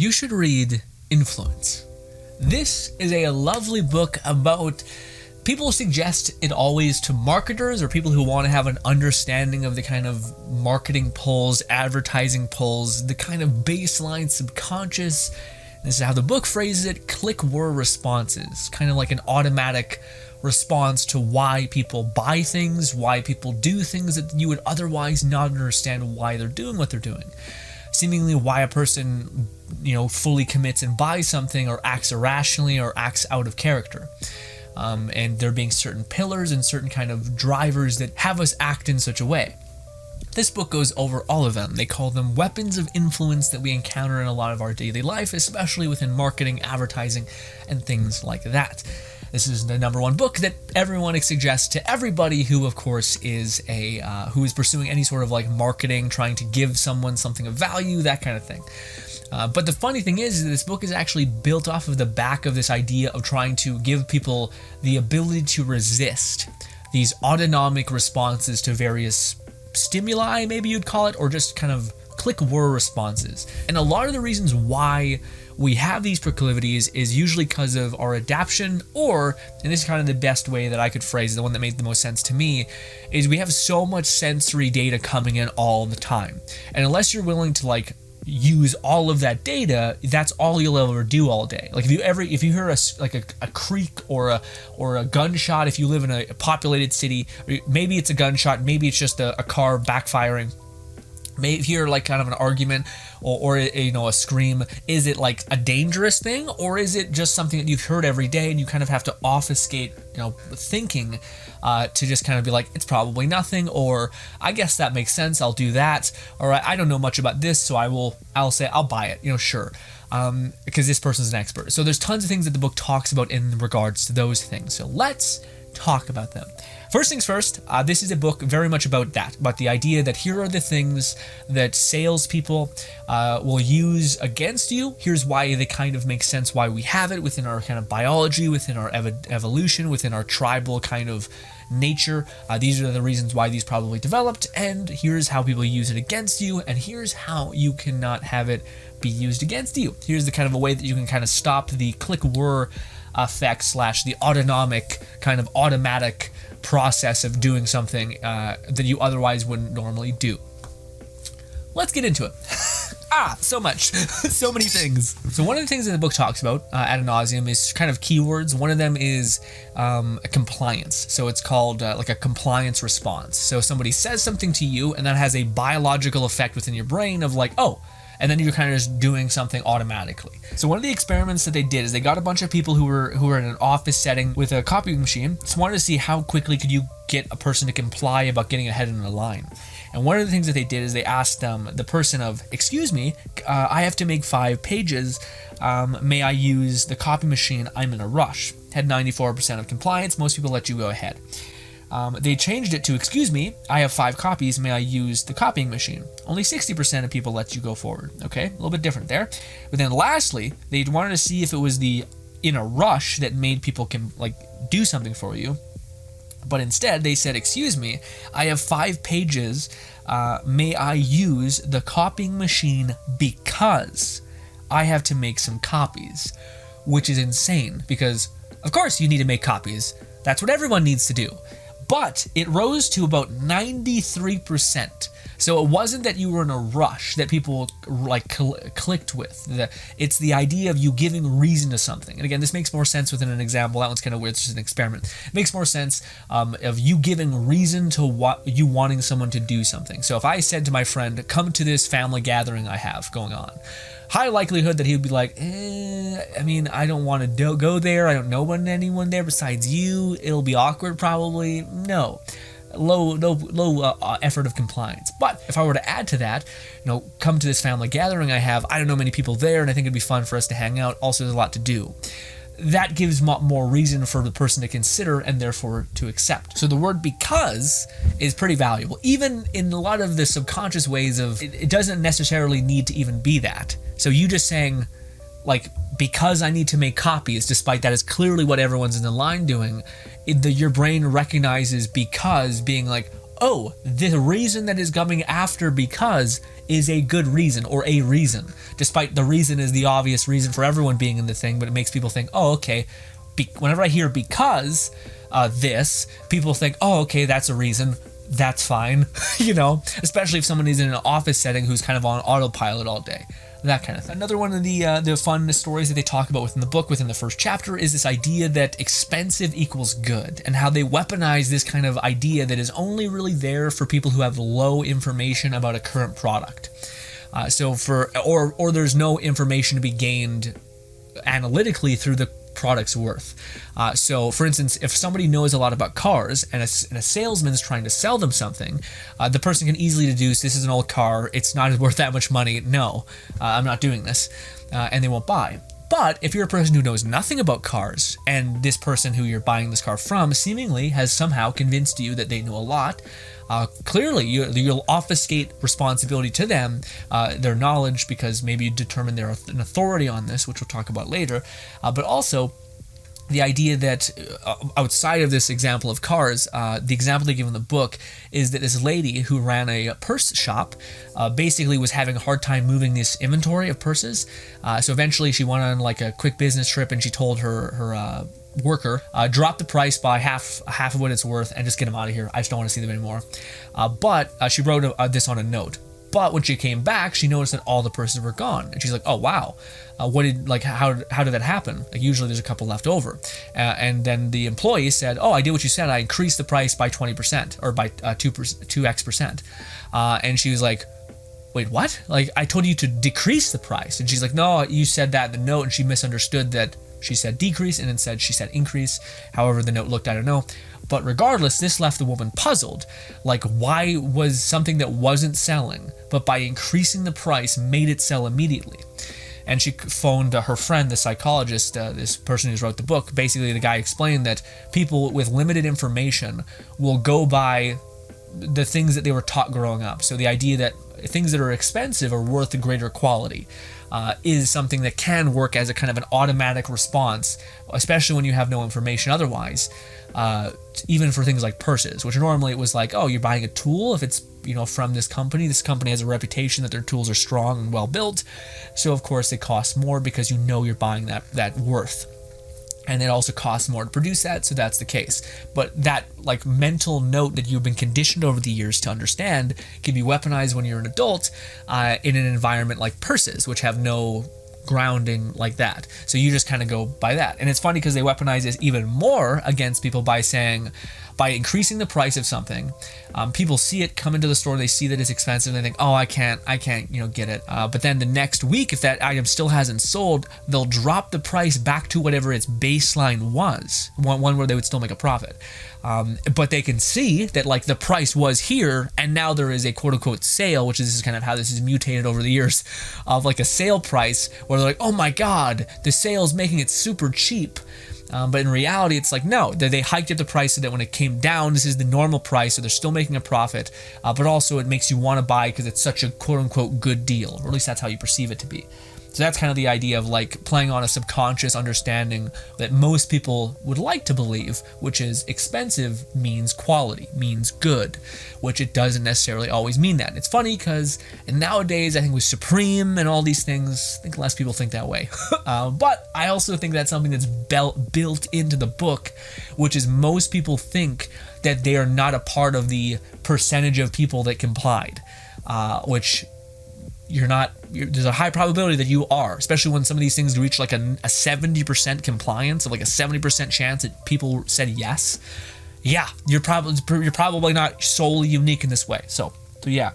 you should read Influence. This is a lovely book about, people suggest it always to marketers or people who want to have an understanding of the kind of marketing pulls, advertising pulls, the kind of baseline subconscious, this is how the book phrases it, click-word responses, kind of like an automatic response to why people buy things, why people do things that you would otherwise not understand why they're doing what they're doing. Seemingly why a person, fully commits and buys something or acts irrationally or acts out of character. And there being certain pillars and certain kind of drivers that have us act in such a way. This book goes over all of them. They call them weapons of influence that we encounter in a lot of our daily life, especially within marketing, advertising, and things like that. This is the number one book that everyone suggests to everybody who, of course, is who is pursuing any sort of marketing, trying to give someone something of value, that kind of thing. But the funny thing is this book is actually built off of the back of this idea of trying to give people the ability to resist these autonomic responses to various stimuli, maybe you'd call it, or just kind of click-word responses. And a lot of the reasons why we have these proclivities is usually because of our adaptation, or, and this is kind of the best way that I could phrase it, the one that made the most sense to me, is we have so much sensory data coming in all the time. And unless you're willing to use all of that data, that's all you'll ever do all day. If you hear a creak or a gunshot, if you live in a populated city, maybe it's a gunshot, maybe it's just a car backfiring. Maybe hear kind of an argument or a scream. Is it a dangerous thing, or is it just something that you've heard every day and you kind of have to obfuscate thinking to just kind of be it's probably nothing, or I guess that makes sense, I'll do that, or I don't know much about this, so I'll say I'll buy it, sure, because this person's an expert. So there's tons of things that the book talks about in regards to those things. So let's talk about them. First things first, this is a book very much about that, about the idea that here are the things that salespeople will use against you. Here's why they kind of make sense, why we have it within our kind of biology, within our evolution, within our tribal kind of nature. These are the reasons why these probably developed, and here's how people use it against you, and here's how you cannot have it be used against you. Here's the kind of a way that you can kind of stop the click-word effect / the autonomic kind of automatic process of doing something that you otherwise wouldn't normally do. Let's get into it. So much. So many things. So one of the things that the book talks about ad nauseum is kind of keywords. One of them is a compliance. So it's called a compliance response. So somebody says something to you and that has a biological effect within your brain of and then you're kind of just doing something automatically. So one of the experiments that they did is they got a bunch of people who were in an office setting with a copying machine. Just wanted to see how quickly could you get a person to comply about getting ahead in a line. And one of the things that they did is they asked the person of, excuse me, I have to make 5 pages. May I use the copy machine? I'm in a rush. Had 94% of compliance. Most people let you go ahead. They changed it to, excuse me, I have 5 copies, may I use the copying machine? Only 60% of people let you go forward, okay? A little bit different there. But then lastly, they wanted to see if it was the in a rush that made people do something for you. But instead, they said, excuse me, I have 5 pages, may I use the copying machine because I have to make some copies, which is insane because, of course, you need to make copies. That's what everyone needs to do. But it rose to about 93%. So it wasn't that you were in a rush that people clicked with. It's the idea of you giving reason to something. And again, this makes more sense within an example. That one's kind of weird. It's just an experiment. It makes more sense of you giving reason to you wanting someone to do something. So if I said to my friend, come to this family gathering I have going on, high likelihood that he would be I don't want to go there. I don't know anyone there besides you. It'll be awkward probably. No. Low effort of compliance. But if I were to add to that, come to this family gathering I have, I don't know many people there, and I think it'd be fun for us to hang out. Also, there's a lot to do. That gives more reason for the person to consider and therefore to accept. So the word because is pretty valuable. Even in a lot of the subconscious ways of, it doesn't necessarily need to even be that. So you just saying, because I need to make copies, despite that is clearly what everyone's in the line doing, your brain recognizes because being the reason that is coming after because is a good reason or a reason, despite the reason is the obvious reason for everyone being in the thing, but it makes people think, oh, okay, whenever I hear because this, people think, oh, okay, that's a reason. That's fine, especially if someone is in an office setting who's kind of on autopilot all day, that kind of thing. Another one of the fun stories that they talk about within the book, within the first chapter, is this idea that expensive equals good, and how they weaponize this kind of idea that is only really there for people who have low information about a current product. Or there's no information to be gained analytically through the product's worth. So for instance, if somebody knows a lot about cars and a salesman's trying to sell them something, the person can easily deduce, this is an old car, it's not worth that much money, no, I'm not doing this, and they won't buy. But if you're a person who knows nothing about cars, and this person who you're buying this car from seemingly has somehow convinced you that they know a lot, clearly you'll obfuscate responsibility to them, their knowledge, because maybe you determine they're an authority on this, which we'll talk about later, but also the idea that outside of this example of cars, the example they give in the book is that this lady who ran a purse shop basically was having a hard time moving this inventory of purses. So eventually she went on like a quick business trip, and she told her worker, drop the price by half of what it's worth and just get them out of here. I just don't want to see them anymore. But she wrote this on a note. But when she came back, she noticed that all the purses were gone, and she's like, "Oh wow, how did that happen? Like usually there's a couple left over." And then the employee said, "Oh, I did what you said. I increased the price by 20% or by 2x%." And she was like, "Wait, what? Like I told you to decrease the price." And she's like, "No, you said that in the note," and she misunderstood that she said decrease, and instead she said increase. However the note looked, I don't know. But regardless, this left the woman puzzled. Like, why was something that wasn't selling, but by increasing the price made it sell immediately? And she phoned her friend, the psychologist, this person who wrote the book. Basically, the guy explained that people with limited information will go by the things that they were taught growing up. So the idea that things that are expensive are worth a greater quality is something that can work as a kind of an automatic response, especially when you have no information otherwise. Even for things like purses, which normally it was like, oh, you're buying a tool if it's from this company. This company has a reputation that their tools are strong and well built, so of course it costs more because you're buying that worth. And it also costs more to produce that, so that's the case. But that like mental note that you've been conditioned over the years to understand can be weaponized when you're an adult in an environment like purses, which have no grounding like that. So you just kind of go by that. And it's funny because they weaponize this even more against people by increasing the price of something. People see it come into the store, they see that it's expensive, and they think, oh, I can't, get it. But then the next week, if that item still hasn't sold, they'll drop the price back to whatever its baseline was, one where they would still make a profit. But they can see that like the price was here, and now there is a quote unquote sale, which is kind of how this is mutated over the years, of like a sale price where they're like, oh my God, the sale's making it super cheap. But in reality, it's like, no, they hiked up the price so that when it came down, this is the normal price, so they're still making a profit, but also it makes you want to buy because it's such a quote-unquote good deal, or at least that's how you perceive it to be. So that's kind of the idea of like playing on a subconscious understanding that most people would like to believe, which is expensive means quality, means good, which it doesn't necessarily always mean that. It's funny because nowadays, I think with Supreme and all these things, I think less people think that way. But I also think that's something that's built into the book, which is most people think that they are not a part of the percentage of people that complied, which you're not. There's a high probability that you are, especially when some of these things reach like a 70% compliance, of like a 70% chance that people said yes. Yeah, you're probably not solely unique in this way. So yeah.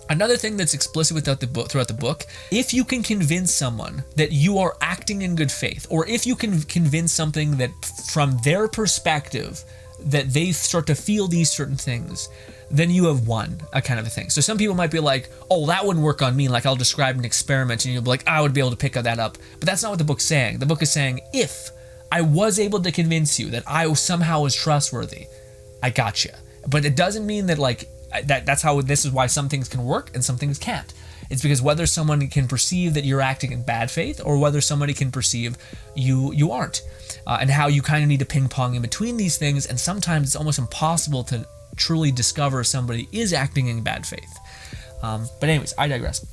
Another thing that's explicit throughout the book, if you can convince someone that you are acting in good faith, or if you can convince something that from their perspective that they start to feel these certain things, then you have won, a kind of a thing. So some people might be like, oh, that wouldn't work on me. Like I'll describe an experiment and you'll be like, I would be able to pick that up. But that's not what the book's saying. The book is saying, if I was able to convince you that I somehow was trustworthy, I got you. But it doesn't mean that like, this is why some things can work and some things can't. It's because whether someone can perceive that you're acting in bad faith or whether somebody can perceive you aren't. And how you kind of need to ping pong in between these things. And sometimes it's almost impossible to truly discover if somebody is acting in bad faith. But anyways, I digress.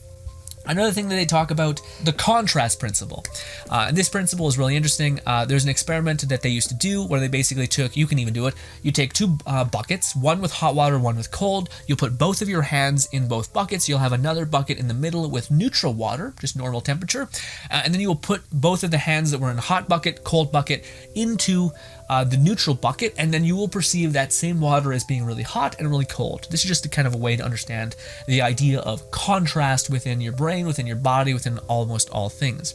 Another thing that they talk about, the contrast principle. And this principle is really interesting. There's an experiment that they used to do where they basically took, you can even do it, you take two buckets, one with hot water, one with cold. You'll put both of your hands in both buckets. You'll have another bucket in the middle with neutral water, just normal temperature. And then you will put both of the hands that were in hot bucket, cold bucket into the neutral bucket, and then you will perceive that same water as being really hot and really cold. This is just a kind of a way to understand the idea of contrast within your brain, within your body, within almost all things.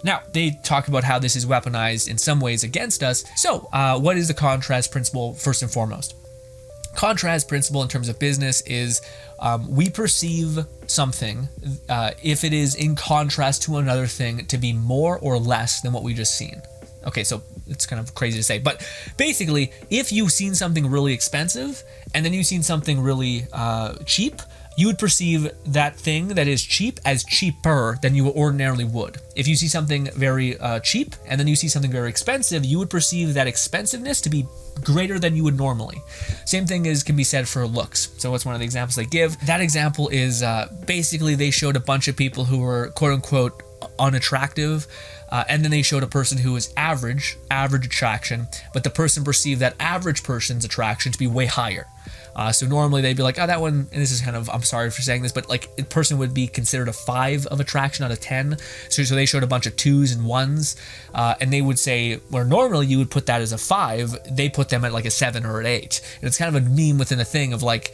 Now, they talk about how this is weaponized in some ways against us. So, what is the contrast principle first and foremost? Contrast principle in terms of business is we perceive something, if it is in contrast to another thing, to be more or less than what we just seen. Okay, so it's kind of crazy to say, but basically, if you've seen something really expensive and then you've seen something really cheap, you would perceive that thing that is cheap as cheaper than you ordinarily would. If you see something very cheap and then you see something very expensive, you would perceive that expensiveness to be greater than you would normally. Same thing can be said for looks. So what's one of the examples they give? That example is basically they showed a bunch of people who were quote unquote unattractive, and then they showed a person who was average attraction, but the person perceived that average person's attraction to be way higher. So normally they'd be like, oh, that one, and this is kind of, I'm sorry for saying this, but like a person would be considered a 5 of attraction out of 10. So they showed a bunch of 2s and 1s, and they would say, where normally you would put that as a 5, they put them at like a 7 or an 8. And it's kind of a meme within a thing of like,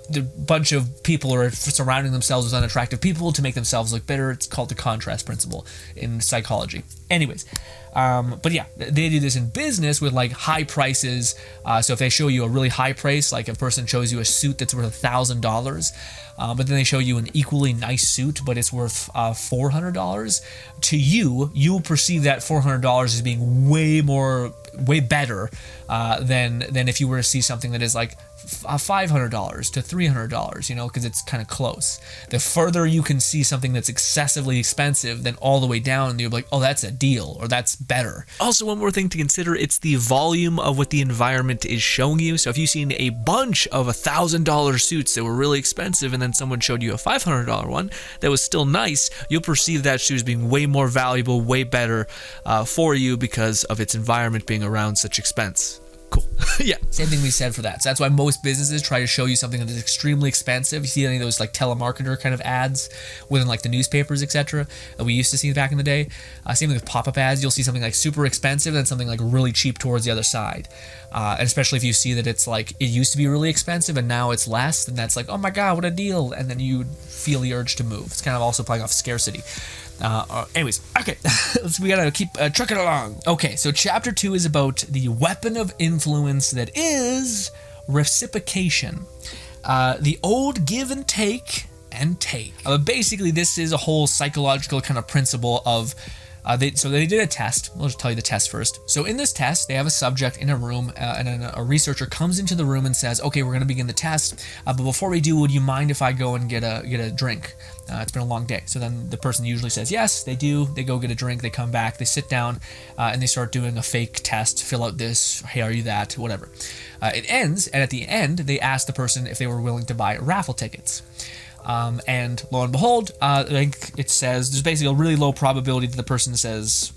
the bunch of people are surrounding themselves with unattractive people to make themselves look better. It's called the contrast principle in psychology. Anyways, but yeah, they do this in business with like high prices. So if they show you a really high price, like a person shows you a suit that's worth $1,000, but then they show you an equally nice suit, but it's worth $400, to you will perceive that $400 as being way better than if you were to see something that is like $500 to $300, you know, because it's kind of close. The further you can see something that's excessively expensive, then all the way down, you're like, oh, that's a deal, or that's better. Also, one more thing to consider, it's the volume of what the environment is showing you. So if you've seen a bunch of $1,000 suits that were really expensive, and then someone showed you a $500 one that was still nice, you'll perceive that shoe as being way more valuable, way better for you because of its environment being around such expense. Cool. Yeah. Same thing we said for that. So that's why most businesses try to show you something that is extremely expensive. You see any of those like telemarketer kind of ads within like the newspapers, etc. that we used to see back in the day. Same thing with pop-up ads. You'll see something like super expensive and something like really cheap towards the other side. And especially if you see that it's like it used to be really expensive and now it's less, then that's like, oh my god, what a deal. And then you feel the urge to move. It's kind of also playing off scarcity. Anyways, okay, we gotta keep trucking along. Okay, so chapter 2 is about the weapon of influence that is reciprocation. The old give and take basically, this is a whole psychological kind of principle of they did a test. We'll just tell you the test first. So in this test, they have a subject in a room, and then a researcher comes into the room and says, okay, we're going to begin the test, but before we do, would you mind if I go and get a drink? It's been a long day. So then the person usually says yes, they do. They go get a drink, they come back, they sit down, and they start doing a fake test, fill out this, hey, are you that, whatever. It ends, and at the end, they ask the person if they were willing to buy raffle tickets. And lo and behold, like it says, there's basically a really low probability that the person says,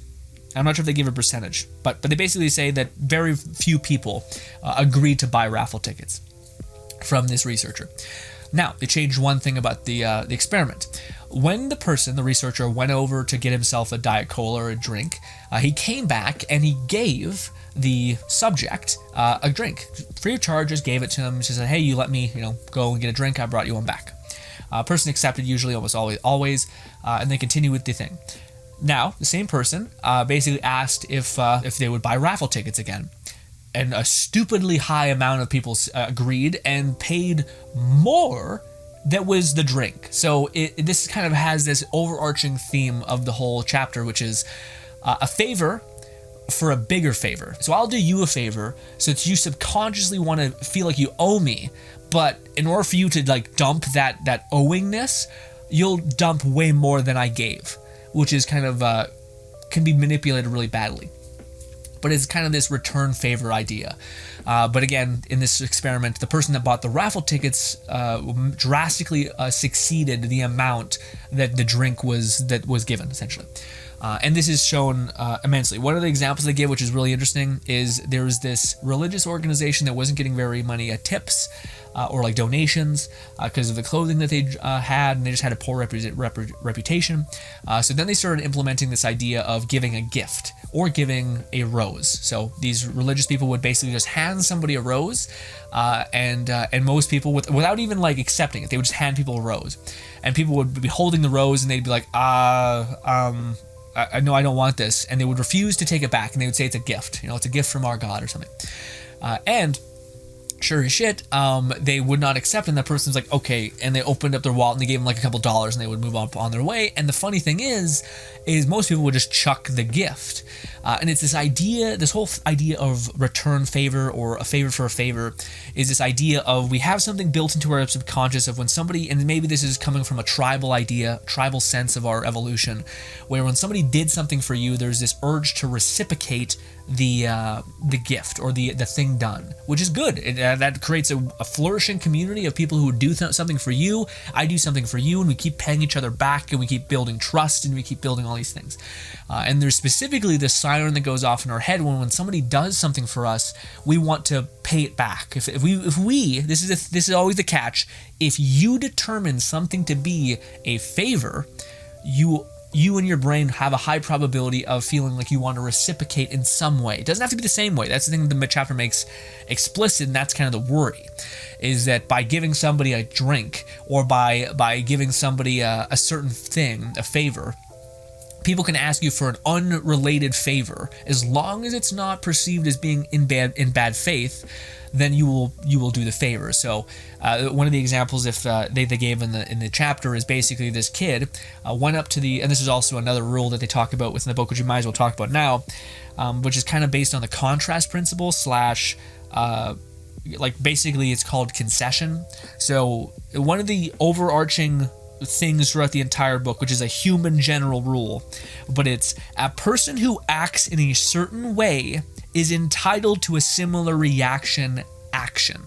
I'm not sure if they give a percentage, but they basically say that very few people agreed to buy raffle tickets from this researcher. Now, they changed one thing about the experiment. When the researcher, went over to get himself a Diet Cola or a drink, he came back and he gave the subject a drink. Free of charge, just gave it to him. She said, hey, you let me, go and get a drink. I brought you one back. Person accepted usually, almost always, and they continue with the thing. Now, the same person basically asked if they would buy raffle tickets again. And a stupidly high amount of people agreed and paid more that was the drink. So this kind of has this overarching theme of the whole chapter, which is a favor for a bigger favor. So I'll do you a favor so that you subconsciously want to feel like you owe me, but in order for you to like dump that owingness, you'll dump way more than I gave, which is kind of can be manipulated really badly. but it's kind of this return favor idea. But again, in this experiment, the person that bought the raffle tickets drastically succeeded the amount that the drink was given, essentially. And this is shown immensely. One of the examples they give, which is really interesting, is there was this religious organization that wasn't getting very many tips or like donations because of the clothing that they had, and they just had a poor reputation. So then they started implementing this idea of giving a gift or giving a rose. So these religious people would basically just hand somebody a rose, and most people, without even like accepting it, they would just hand people a rose, and people would be holding the rose, and they'd be like, no, I don't want this, and they would refuse to take it back, and they would say it's a gift, it's a gift from our God or something, and sure as shit, they would not accept, and that person's like, okay, and they opened up their wallet and they gave them like a couple dollars, and they would move on their way. And the funny thing is most people would just chuck the gift, and it's this whole idea of return favor, or a favor for a favor, is this idea of we have something built into our subconscious of when somebody, and maybe this is coming from a tribal idea, tribal sense of our evolution, where when somebody did something for you, there's this urge to reciprocate the gift or the thing done, which is good. That creates a flourishing community of people who do something for you. I do something for you, and we keep paying each other back, and we keep building trust, and we keep building all these things. And there's specifically this siren that goes off in our head when somebody does something for us, we want to pay it back. If we this is always the catch. If you determine something to be a favor, you and your brain have a high probability of feeling like you want to reciprocate in some way. It doesn't have to be the same way. That's the thing the chapter makes explicit, and that's kind of the worry, is that by giving somebody a drink, or by giving somebody a certain thing, a favor, people can ask you for an unrelated favor. As long as it's not perceived as being in bad faith, then you will do the favor. So one of the examples they gave in the chapter is basically this kid went up to and this is also another rule that they talk about within the book, which you might as well talk about now, which is kind of based on the contrast principle like basically it's called concession. So one of the overarching things throughout the entire book, which is a human general rule, but it's a person who acts in a certain way is entitled to a similar action.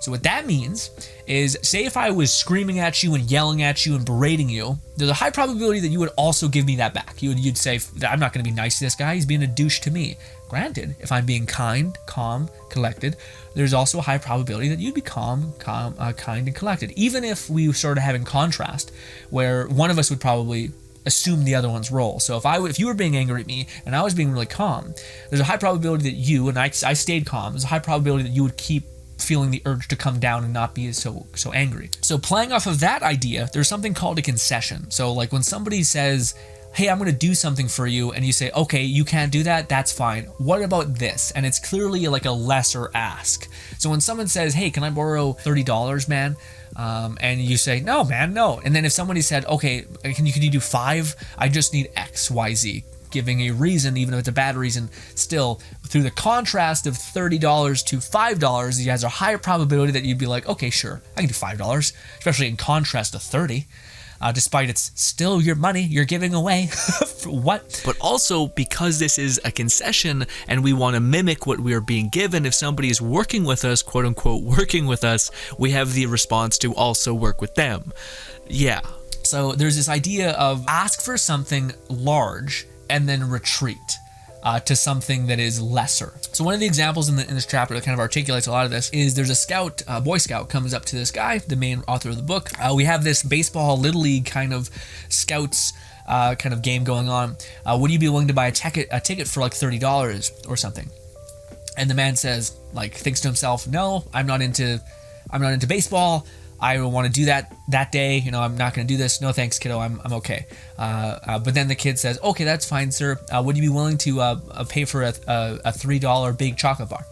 So what that means is, say if I was screaming at you and yelling at you and berating you, there's a high probability that you would also give me that back. You'd say, I'm not going to be nice to this guy, he's being a douche to me. Granted, if I'm being kind, calm, collected, there's also a high probability that you'd be kind and collected, even if we started having contrast, where one of us would probably assume the other one's role. So if you were being angry at me and I was being really calm, there's a high probability that you, and I stayed calm, there's a high probability that you would keep feeling the urge to come down and not be so angry. So playing off of that idea, there's something called a concession. So like when somebody says, hey, I'm going to do something for you, and you say, okay, you can't do that, that's fine. What about this? And it's clearly like a lesser ask. So when someone says, hey, can I borrow $30, man? And you say, no, man, no. And then if somebody said, okay, can you do 5? I just need X, Y, Z. Giving a reason, even if it's a bad reason, still, through the contrast of $30 to $5, you has a higher probability that you'd be like, okay, sure, I can do $5, especially in contrast to 30. Despite it's still your money you're giving away. For what? But also, because this is a concession and we want to mimic what we are being given, if somebody is working with us, quote unquote, working with us, we have the response to also work with them. Yeah. So there's this idea of ask for something large and then retreat to something that is lesser. So one of the examples in this chapter that kind of articulates a lot of this is there's a Boy Scout comes up to this guy, the main author of the book. We have this baseball little league kind of scouts kind of game going on. Would you be willing to buy a ticket for like $30 or something? And the man says, like, thinks to himself, no, I'm not into baseball. I want to do that day. I'm not going to do this. No thanks, kiddo. I'm okay. But then the kid says, okay, that's fine, sir. Would you be willing to pay for a $3 big chocolate bar?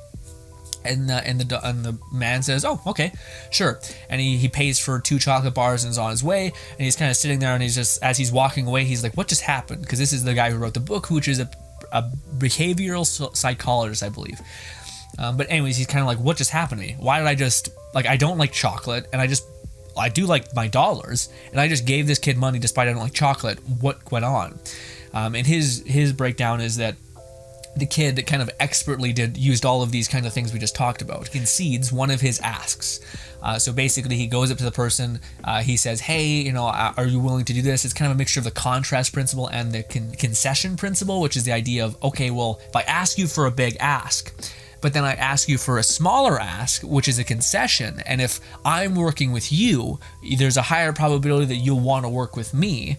And the man says, oh, okay, sure. And he pays for 2 chocolate bars and is on his way. And he's kind of sitting there, and he's just, as he's walking away, he's like, what just happened? Because this is the guy who wrote the book, which is a behavioral psychologist, I believe. But anyways, he's kind of like, what just happened to me? Why did I just, I don't like chocolate, and I do like my dollars, and I just gave this kid money despite I don't like chocolate. What went on? And his breakdown is that the kid kind of expertly used all of these kind of things we just talked about. He concedes one of his asks. So basically, he goes up to the person. He says, "Hey, are you willing to do this?" It's kind of a mixture of the contrast principle and the concession principle, which is the idea of, okay, well, if I ask you for a big ask, but then I ask you for a smaller ask, which is a concession, and if I'm working with you, there's a higher probability that you'll want to work with me.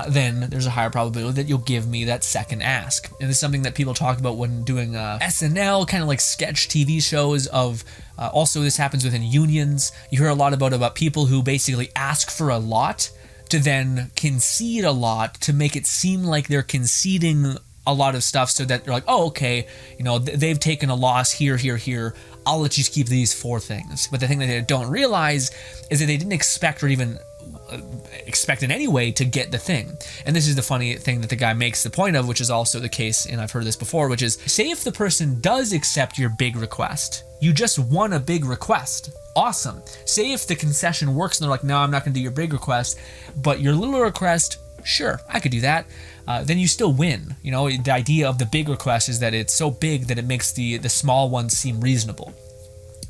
Then there's a higher probability that you'll give me that second ask. And this is something that people talk about when doing SNL, kind of like sketch TV shows of, also this happens within unions. You hear a lot about people who basically ask for a lot to then concede a lot to make it seem like they're conceding a lot of stuff, so that they're like, oh, okay, they've taken a loss here. I'll let you keep these 4 things. But the thing that they don't realize is that they didn't expect or even expect in any way to get the thing. And this is the funny thing that the guy makes the point of, which is also the case, and I've heard this before, which is, say if the person does accept your big request, you just won a big request. Awesome. Say if the concession works and they're like, no, I'm not going to do your big request, but your little request, sure, I could do that. Then you still win. The idea of the big request is that it's so big that it makes the small ones seem reasonable.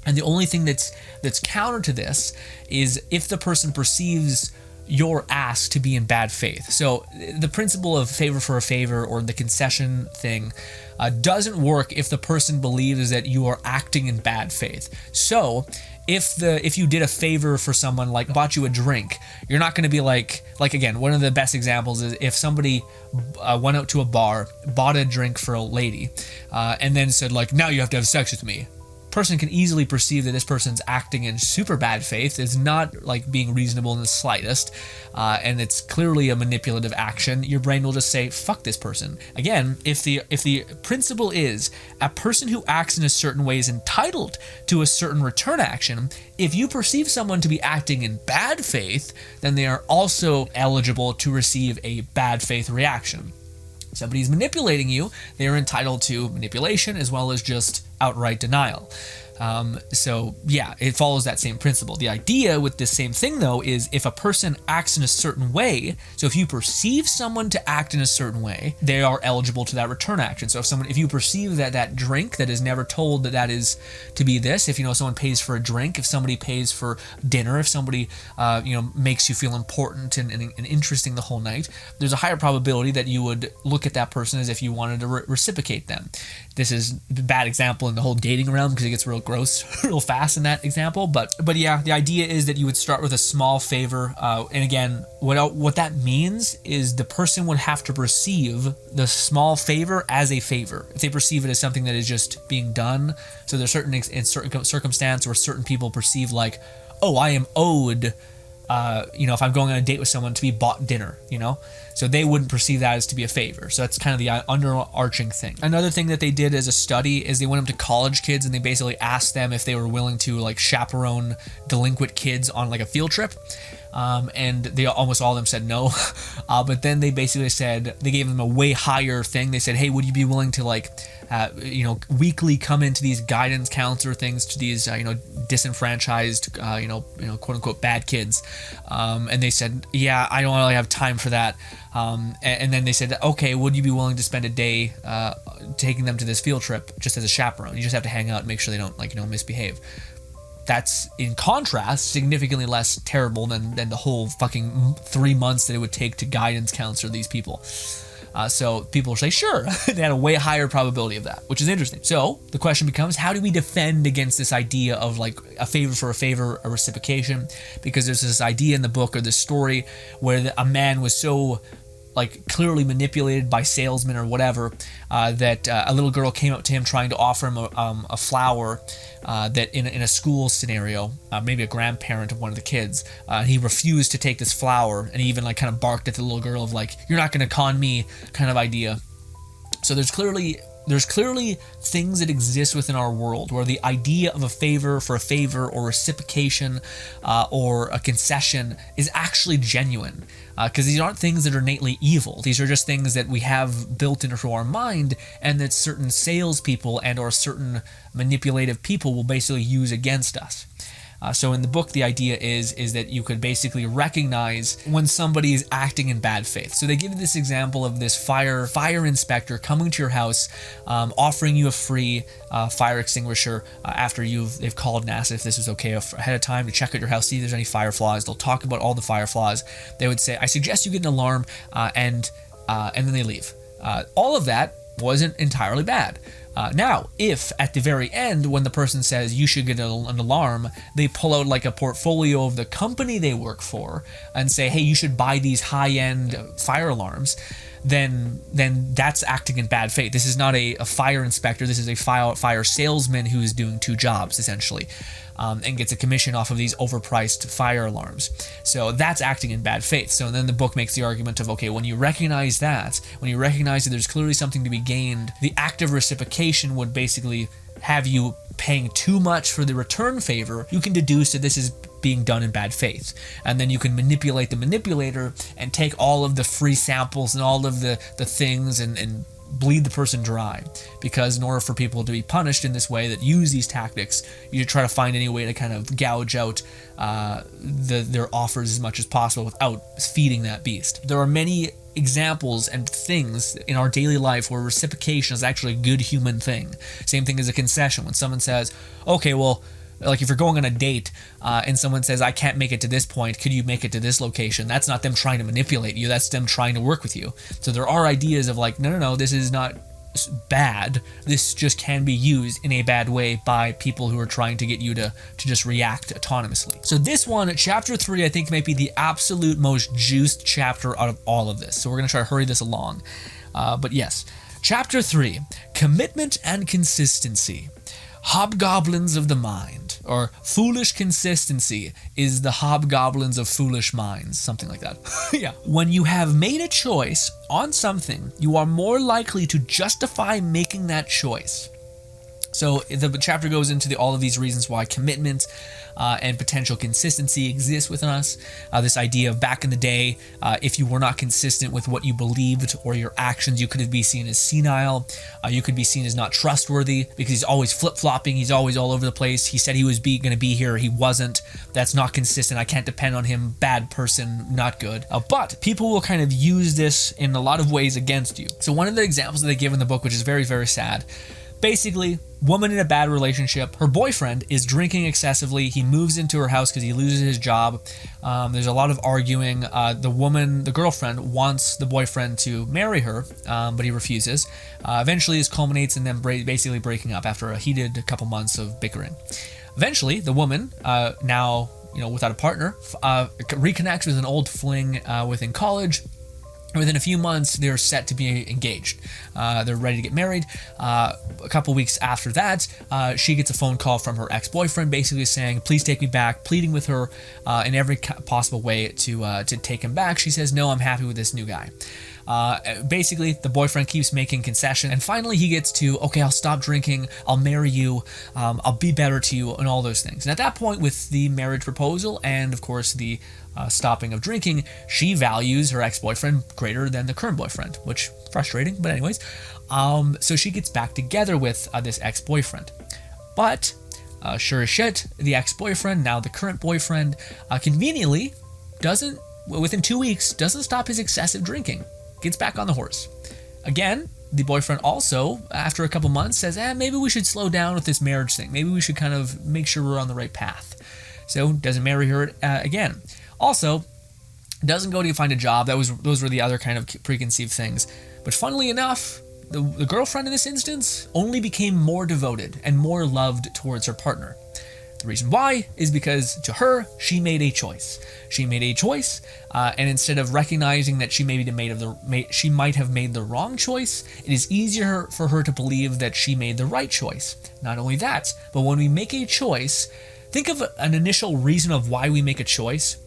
And the only thing that's counter to this is if the person perceives your ask to be in bad faith. So the principle of favor for a favor, or the concession thing, doesn't work if the person believes that you are acting in bad faith. So if you did a favor for someone, like bought you a drink, you're not going to be like again, one of the best examples is if somebody went out to a bar, bought a drink for a lady, and then said like, now you have to have sex with me. Person can easily perceive that this person's acting in super bad faith, is not like being reasonable in the slightest, and it's clearly a manipulative action. Your brain will just say, fuck this person. Again, if the principle is a person who acts in a certain way is entitled to a certain return action, if you perceive someone to be acting in bad faith, then they are also eligible to receive a bad faith reaction. Somebody's manipulating you, they are entitled to manipulation as well as just outright denial. So yeah, it follows that same principle. The idea with this same thing though is if a person acts in a certain way, so if you perceive someone to act in a certain way, they are eligible to that return action. So if you perceive that drink that is never told that is to be this, if someone pays for a drink, if somebody pays for dinner, if somebody makes you feel important and interesting the whole night, there's a higher probability that you would look at that person as if you wanted to reciprocate them. This is a bad example in the whole dating realm because it gets real gross real fast in that example, but yeah, the idea is that you would start with a small favor, and again, what that means is the person would have to perceive the small favor as a favor. If they perceive it as something that is just being done, so there's certain circumstance where certain people perceive like, oh, I am owed, if I'm going on a date with someone, to be bought dinner, so they wouldn't perceive that as to be a favor. So that's kind of the underarching thing. Another thing that they did as a study is they went up to college kids and they basically asked them if they were willing to like chaperone delinquent kids on like a field trip. And they almost all of them said no. But then they basically said, they gave them a way higher thing. They said, hey, would you be willing to like, weekly come into these guidance counselor things to these, disenfranchised, quote unquote bad kids. And they said, yeah, I don't really have time for that. And then they said, okay, would you be willing to spend a day, taking them to this field trip just as a chaperone? You just have to hang out and make sure they don't, misbehave. That's, in contrast, significantly less terrible than the whole fucking 3 months that it would take to guidance counselor these people. So people say, sure, they had a way higher probability of that, which is interesting. So the question becomes, how do we defend against this idea of like a favor for a favor, a reciprocation? Because there's this idea in the book or this story where a man was so like clearly manipulated by salesmen or whatever, that a little girl came up to him trying to offer him a flower, that in a school scenario, maybe a grandparent of one of the kids, he refused to take this flower, and he even like kind of barked at the little girl of like, you're not going to con me kind of idea. So there's clearly things that exist within our world where the idea of a favor for a favor or reciprocation or a concession is actually genuine. Because these aren't things that are innately evil. These are just things that we have built into our mind, and that certain salespeople and or certain manipulative people will basically use against us. So in the book, the idea is that you could basically recognize when somebody is acting in bad faith. So they give this example of this fire inspector coming to your house, offering you a free fire extinguisher after they've called and asked if this was okay ahead of time to check out your house, see if there's any fire flaws. They'll talk about all the fire flaws. They would say, I suggest you get an alarm, and then they leave. All of that wasn't entirely bad. Now, if at the very end, when the person says you should get an alarm, they pull out like a portfolio of the company they work for and say, hey, you should buy these high-end fire alarms, then that's acting in bad faith. This is not a fire inspector. This is a fire salesman who is doing two jobs, essentially, and gets a commission off of these overpriced fire alarms. So that's acting in bad faith. So then the book makes the argument of, okay, when you recognize that there's clearly something to be gained, the act of reciprocation would basically have you paying too much for the return favor. You can deduce that this is being done in bad faith. And then you can manipulate the manipulator and take all of the free samples and all of the things and bleed the person dry. Because in order for people to be punished in this way that use these tactics, you try to find any way to kind of gouge out their offers as much as possible without feeding that beast. There are many examples and things in our daily life where reciprocation is actually a good human thing. Same thing as a concession. When someone says, okay, well, like if you're going on a date and someone says, I can't make it to this point, could you make it to this location? That's not them trying to manipulate you. That's them trying to work with you. So there are ideas of like, no, this is not bad. This just can be used in a bad way by people who are trying to get you to just react autonomously. So this one, chapter 3, I think might be the absolute most juiced chapter out of all of this. So we're going to try to hurry this along. But yes, chapter 3, commitment and consistency. Hobgoblins of the mind, or foolish consistency is the hobgoblins of foolish minds, something like that. Yeah. When you have made a choice on something, you are more likely to justify making that choice. So the chapter goes into all of these reasons why commitment and potential consistency exists within us. This idea of back in the day, if you were not consistent with what you believed or your actions, you could be seen as senile. You could be seen as not trustworthy because he's always flip-flopping. He's always all over the place. He said he was going to be here. He wasn't. That's not consistent. I can't depend on him. Bad person, not good. But people will kind of use this in a lot of ways against you. So one of the examples that they give in the book, which is very, very sad, basically, woman in a bad relationship. Her boyfriend is drinking excessively. He moves into her house because he loses his job. There's a lot of arguing. The girlfriend, wants the boyfriend to marry her, but he refuses. Eventually, this culminates in them basically breaking up after a heated couple months of bickering. Eventually, the woman, now without a partner, reconnects with an old fling within college. Within a few months, they're set to be engaged. They're ready to get married. A couple weeks after that, she gets a phone call from her ex-boyfriend, basically saying, "Please take me back," pleading with her in every possible way to take him back. She says, "No, I'm happy with this new guy." Basically, the boyfriend keeps making concessions, and finally he gets to, okay, I'll stop drinking, I'll marry you, I'll be better to you, and all those things. And at that point, with the marriage proposal and, of course, the stopping of drinking, she values her ex-boyfriend greater than the current boyfriend, which frustrating, but anyways. So she gets back together with this ex-boyfriend. But, sure as shit, the ex-boyfriend, now the current boyfriend, conveniently within 2 weeks, doesn't stop his excessive drinking. Gets back on the horse. Again, the boyfriend also, after a couple months, says, maybe we should slow down with this marriage thing. Maybe we should kind of make sure we're on the right path. So, doesn't marry her again. Also, doesn't go to find a job. Those were the other kind of preconceived things. But funnily enough, the girlfriend in this instance only became more devoted and more loved towards her partner. The reason why is because to her, she made a choice. She made a choice, and instead of recognizing that she might have made the wrong choice, it is easier for her to believe that she made the right choice. Not only that, but when we make a choice, think of an initial reason of why we make a choice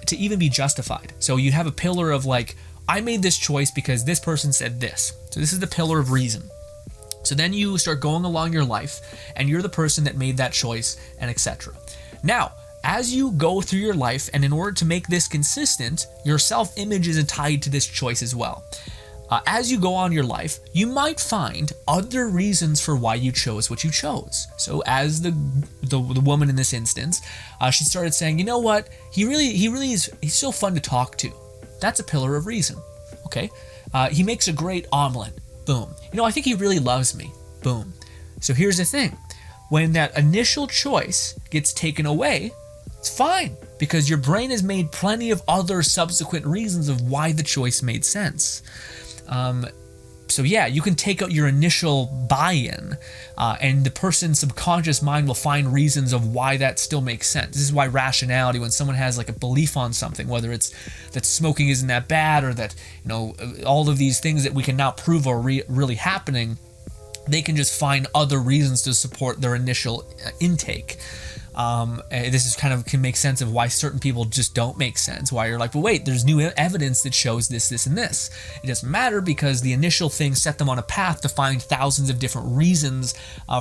to even be justified. So you have a pillar of like, I made this choice because this person said this. So this is the pillar of reason. So then you start going along your life, and you're the person that made that choice, and etc. Now, as you go through your life, and in order to make this consistent, your self-image is tied to this choice as well. As you go on your life, you might find other reasons for why you chose what you chose. So as the woman in this instance, she started saying, you know what, he's so fun to talk to. That's a pillar of reason. Okay, he makes a great omelet. Boom. You know, I think he really loves me. Boom. So here's the thing. When that initial choice gets taken away, it's fine, because your brain has made plenty of other subsequent reasons of why the choice made sense. So yeah, you can take out your initial buy-in, and the person's subconscious mind will find reasons of why that still makes sense. This is why rationality, when someone has like a belief on something, whether it's that smoking isn't that bad, or that, you know, all of these things that we can now prove are really happening, they can just find other reasons to support their initial intake. This is kind of can make sense of why certain people just don't make sense. Why you're like, well, wait, there's new evidence that shows this, and this. It doesn't matter, because the initial thing set them on a path to find thousands of different reasons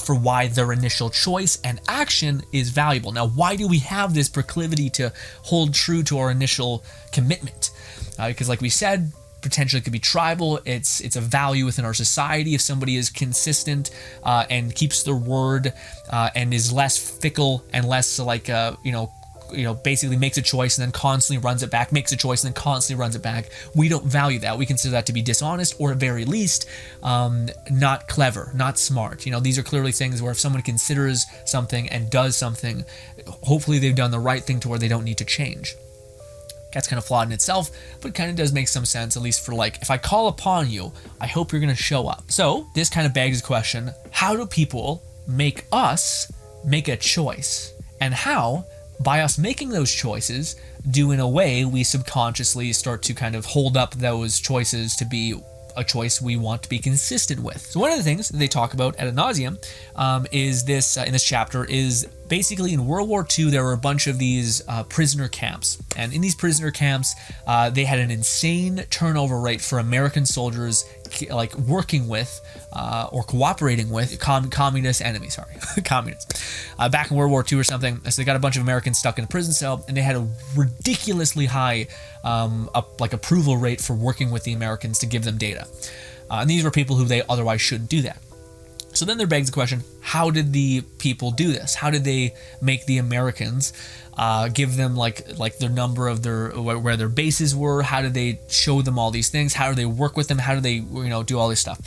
for why their initial choice and action is valuable. Now, why do we have this proclivity to hold true to our initial commitment? Because like we said, potentially could be tribal. It's a value within our society. If somebody is consistent and keeps their word and is less fickle and less like basically makes a choice and then constantly runs it back, makes a choice and then constantly runs it back, we don't value that. We consider that to be dishonest, or at very least not clever, not smart. You know, these are clearly things where if someone considers something and does something, hopefully they've done the right thing to where they don't need to change. That's kind of flawed in itself, but it kind of does make some sense, at least for like, if I call upon you, I hope you're going to show up. So this kind of begs the question, how do people make us make a choice? And how, by us making those choices, do in a way we subconsciously start to kind of hold up those choices to be a choice we want to be consistent with? So one of the things that they talk about ad nauseum is this in this chapter is basically in World War II, there were a bunch of these prisoner camps. And in these prisoner camps, they had an insane turnover rate for American soldiers like working with or cooperating with communist enemies, communists. Back in World War II or something, so they got a bunch of Americans stuck in a prison cell, and they had a ridiculously high approval rate for working with the Americans to give them data. And these were people who they otherwise shouldn't do that. So then there begs the question, how did the people do this? How did they make the Americans give them like their number of where their bases were? How did they show them all these things? How do they work with them? How do they do all this stuff?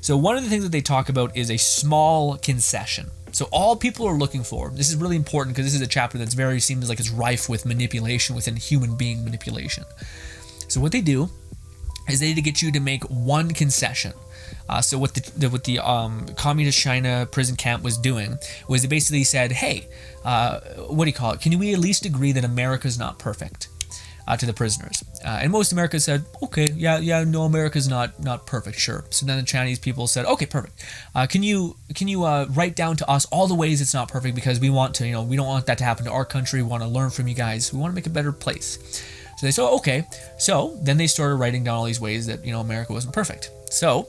So one of the things that they talk about is a small concession. So all people are looking for, this is really important because this is a chapter that's seems like it's rife with manipulation within human being manipulation. So what they do is they need to get you to make one concession. So what the communist China prison camp was doing was they basically said, hey, what do you call it? Can we at least agree that America's not perfect to the prisoners? And most Americans said, okay, yeah, no, America's not perfect, sure. So then the Chinese people said, okay, perfect. Can you write down to us all the ways it's not perfect, because we want to, we don't want that to happen to our country. We want to learn from you guys. We want to make a better place. So they said, okay. So then they started writing down all these ways that, America wasn't perfect. So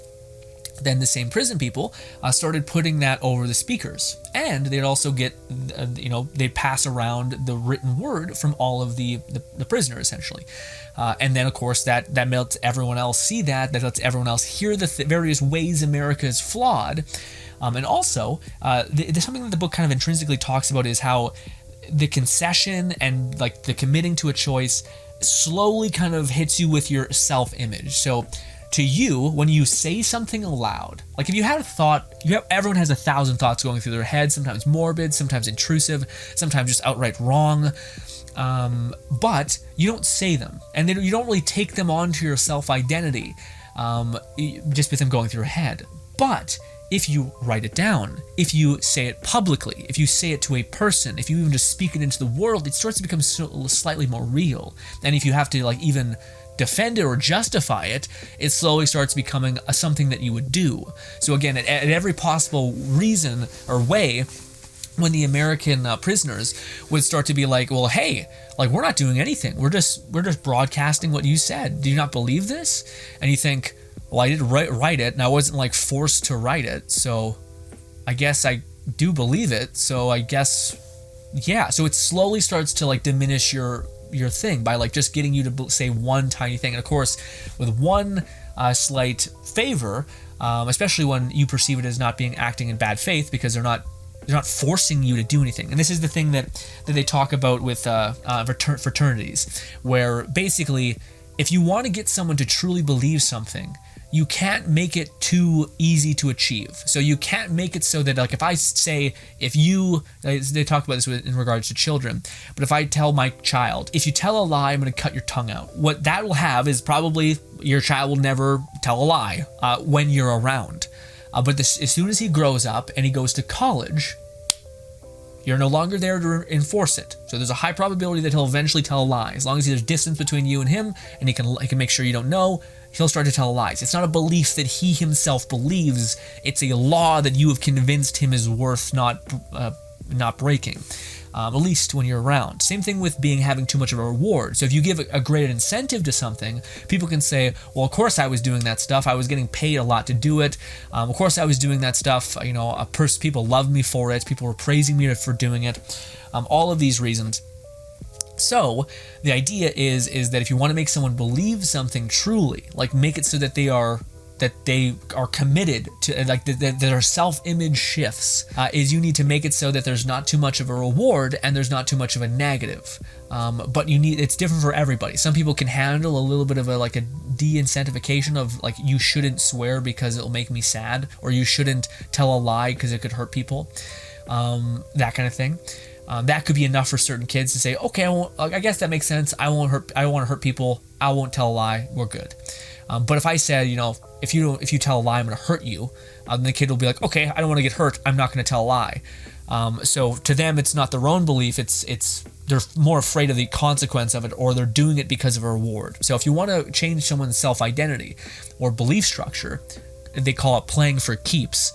then the same prison people started putting that over the speakers, and they'd also get, they'd pass around the written word from all of the prisoners essentially, and then of course that lets everyone else see that lets everyone else hear the various ways America is flawed, and also there's something that the book kind of intrinsically talks about is how the concession and like the committing to a choice slowly kind of hits you with your self-image. So to you, when you say something aloud, like if you had a thought, everyone has 1,000 thoughts going through their head, sometimes morbid, sometimes intrusive, sometimes just outright wrong, but you don't say them, and you don't really take them onto your self-identity just with them going through your head. But if you write it down, if you say it publicly, if you say it to a person, if you even just speak it into the world, it starts to become slightly more real. And if you have to even defend it or justify it, it slowly starts becoming something that you would do. So again, at every possible reason or way, when the American prisoners would start to be like, well, hey, we're not doing anything. We're just broadcasting what you said. Do you not believe this? And you think, well, I did write it, and I wasn't forced to write it, so I guess I do believe it. So I guess, yeah. So it slowly starts to diminish your thing by just getting you to say one tiny thing. And of course, with one slight favor, especially when you perceive it as not being acting in bad faith, because they're not forcing you to do anything. And this is the thing that they talk about with fraternities, where basically, if you want to get someone to truly believe something, you can't make it too easy to achieve. So you can't make it so that, like, if I say, they talk about this in regards to children, but if I tell my child, if you tell a lie, I'm going to cut your tongue out. What that will have is probably your child will never tell a lie when you're around. But as soon as he grows up and he goes to college, you're no longer there to enforce it. So there's a high probability that he'll eventually tell a lie. As long as there's distance between you and him, and he can make sure you don't know, he'll start to tell lies. It's not a belief that he himself believes. It's a law that you have convinced him is worth not breaking. At least when you're around. Same thing with having too much of a reward. So if you give a great incentive to something, people can say, well, of course I was doing that stuff. I was getting paid a lot to do it. Of course I was doing that stuff. People loved me for it. People were praising me for doing it. All of these reasons. So the idea is that if you want to make someone believe something truly, like make it so that they are committed to, like, that their self-image shifts, is you need to make it so that there's not too much of a reward and there's not too much of a negative. But it's different for everybody. Some people can handle a little bit of a de-incentivification of, like, you shouldn't swear because it'll make me sad, or you shouldn't tell a lie because it could hurt people, that kind of thing. That could be enough for certain kids to say, okay, I guess that makes sense. I don't want to hurt people. I won't tell a lie. We're good. But if I said, if you tell a lie, I'm going to hurt you, then the kid will be like, okay, I don't want to get hurt. I'm not going to tell a lie. So to them, it's not their own belief. It's they're more afraid of the consequence of it, or they're doing it because of a reward. So if you want to change someone's self-identity or belief structure, they call it playing for keeps.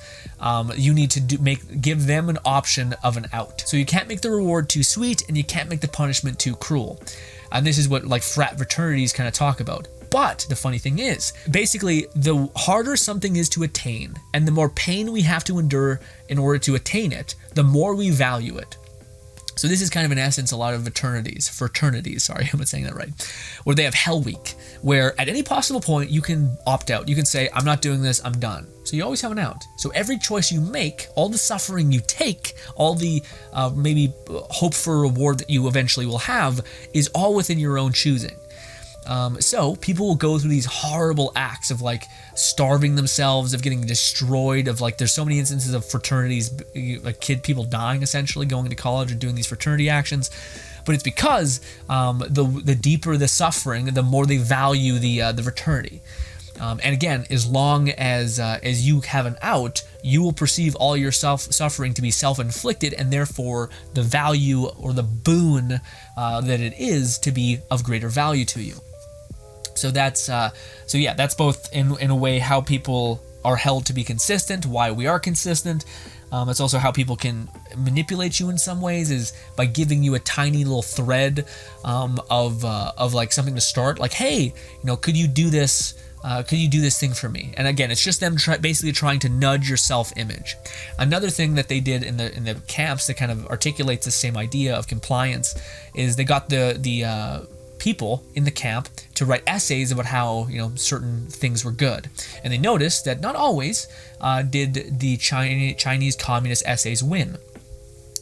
You need to give them an option of an out. So you can't make the reward too sweet, and you can't make the punishment too cruel. And this is what, like, fraternities kind of talk about. But the funny thing is, basically, the harder something is to attain, and the more pain we have to endure in order to attain it, the more we value it. So this is kind of, in essence, a lot of fraternities, sorry, I'm not saying that right, where they have Hell Week, where at any possible point you can opt out. You can say, I'm not doing this, I'm done. So you always have an out. So every choice you make, all the suffering you take, all the maybe hope for reward that you eventually will have, is all within your own choosing. So people will go through these horrible acts of, like, starving themselves, of getting destroyed, of, like, there's so many instances of fraternities, like people dying, essentially going to college and doing these fraternity actions. But it's because the deeper the suffering, the more they value the fraternity. And again, as long as you have an out, you will perceive all your suffering to be self-inflicted, and therefore the value or the boon that it is to be of greater value to you. So that's both in a way how people are held to be consistent, why we are consistent. It's also how people can manipulate you in some ways, is by giving you a tiny little thread of like something to start, like, hey, could you do this? Could you do this thing for me? And again, it's just them basically trying to nudge your self-image. Another thing that they did in the camps that kind of articulates the same idea of compliance is they got the people in the camp to write essays about how certain things were good, and they noticed that not always did the Chinese communist essays win.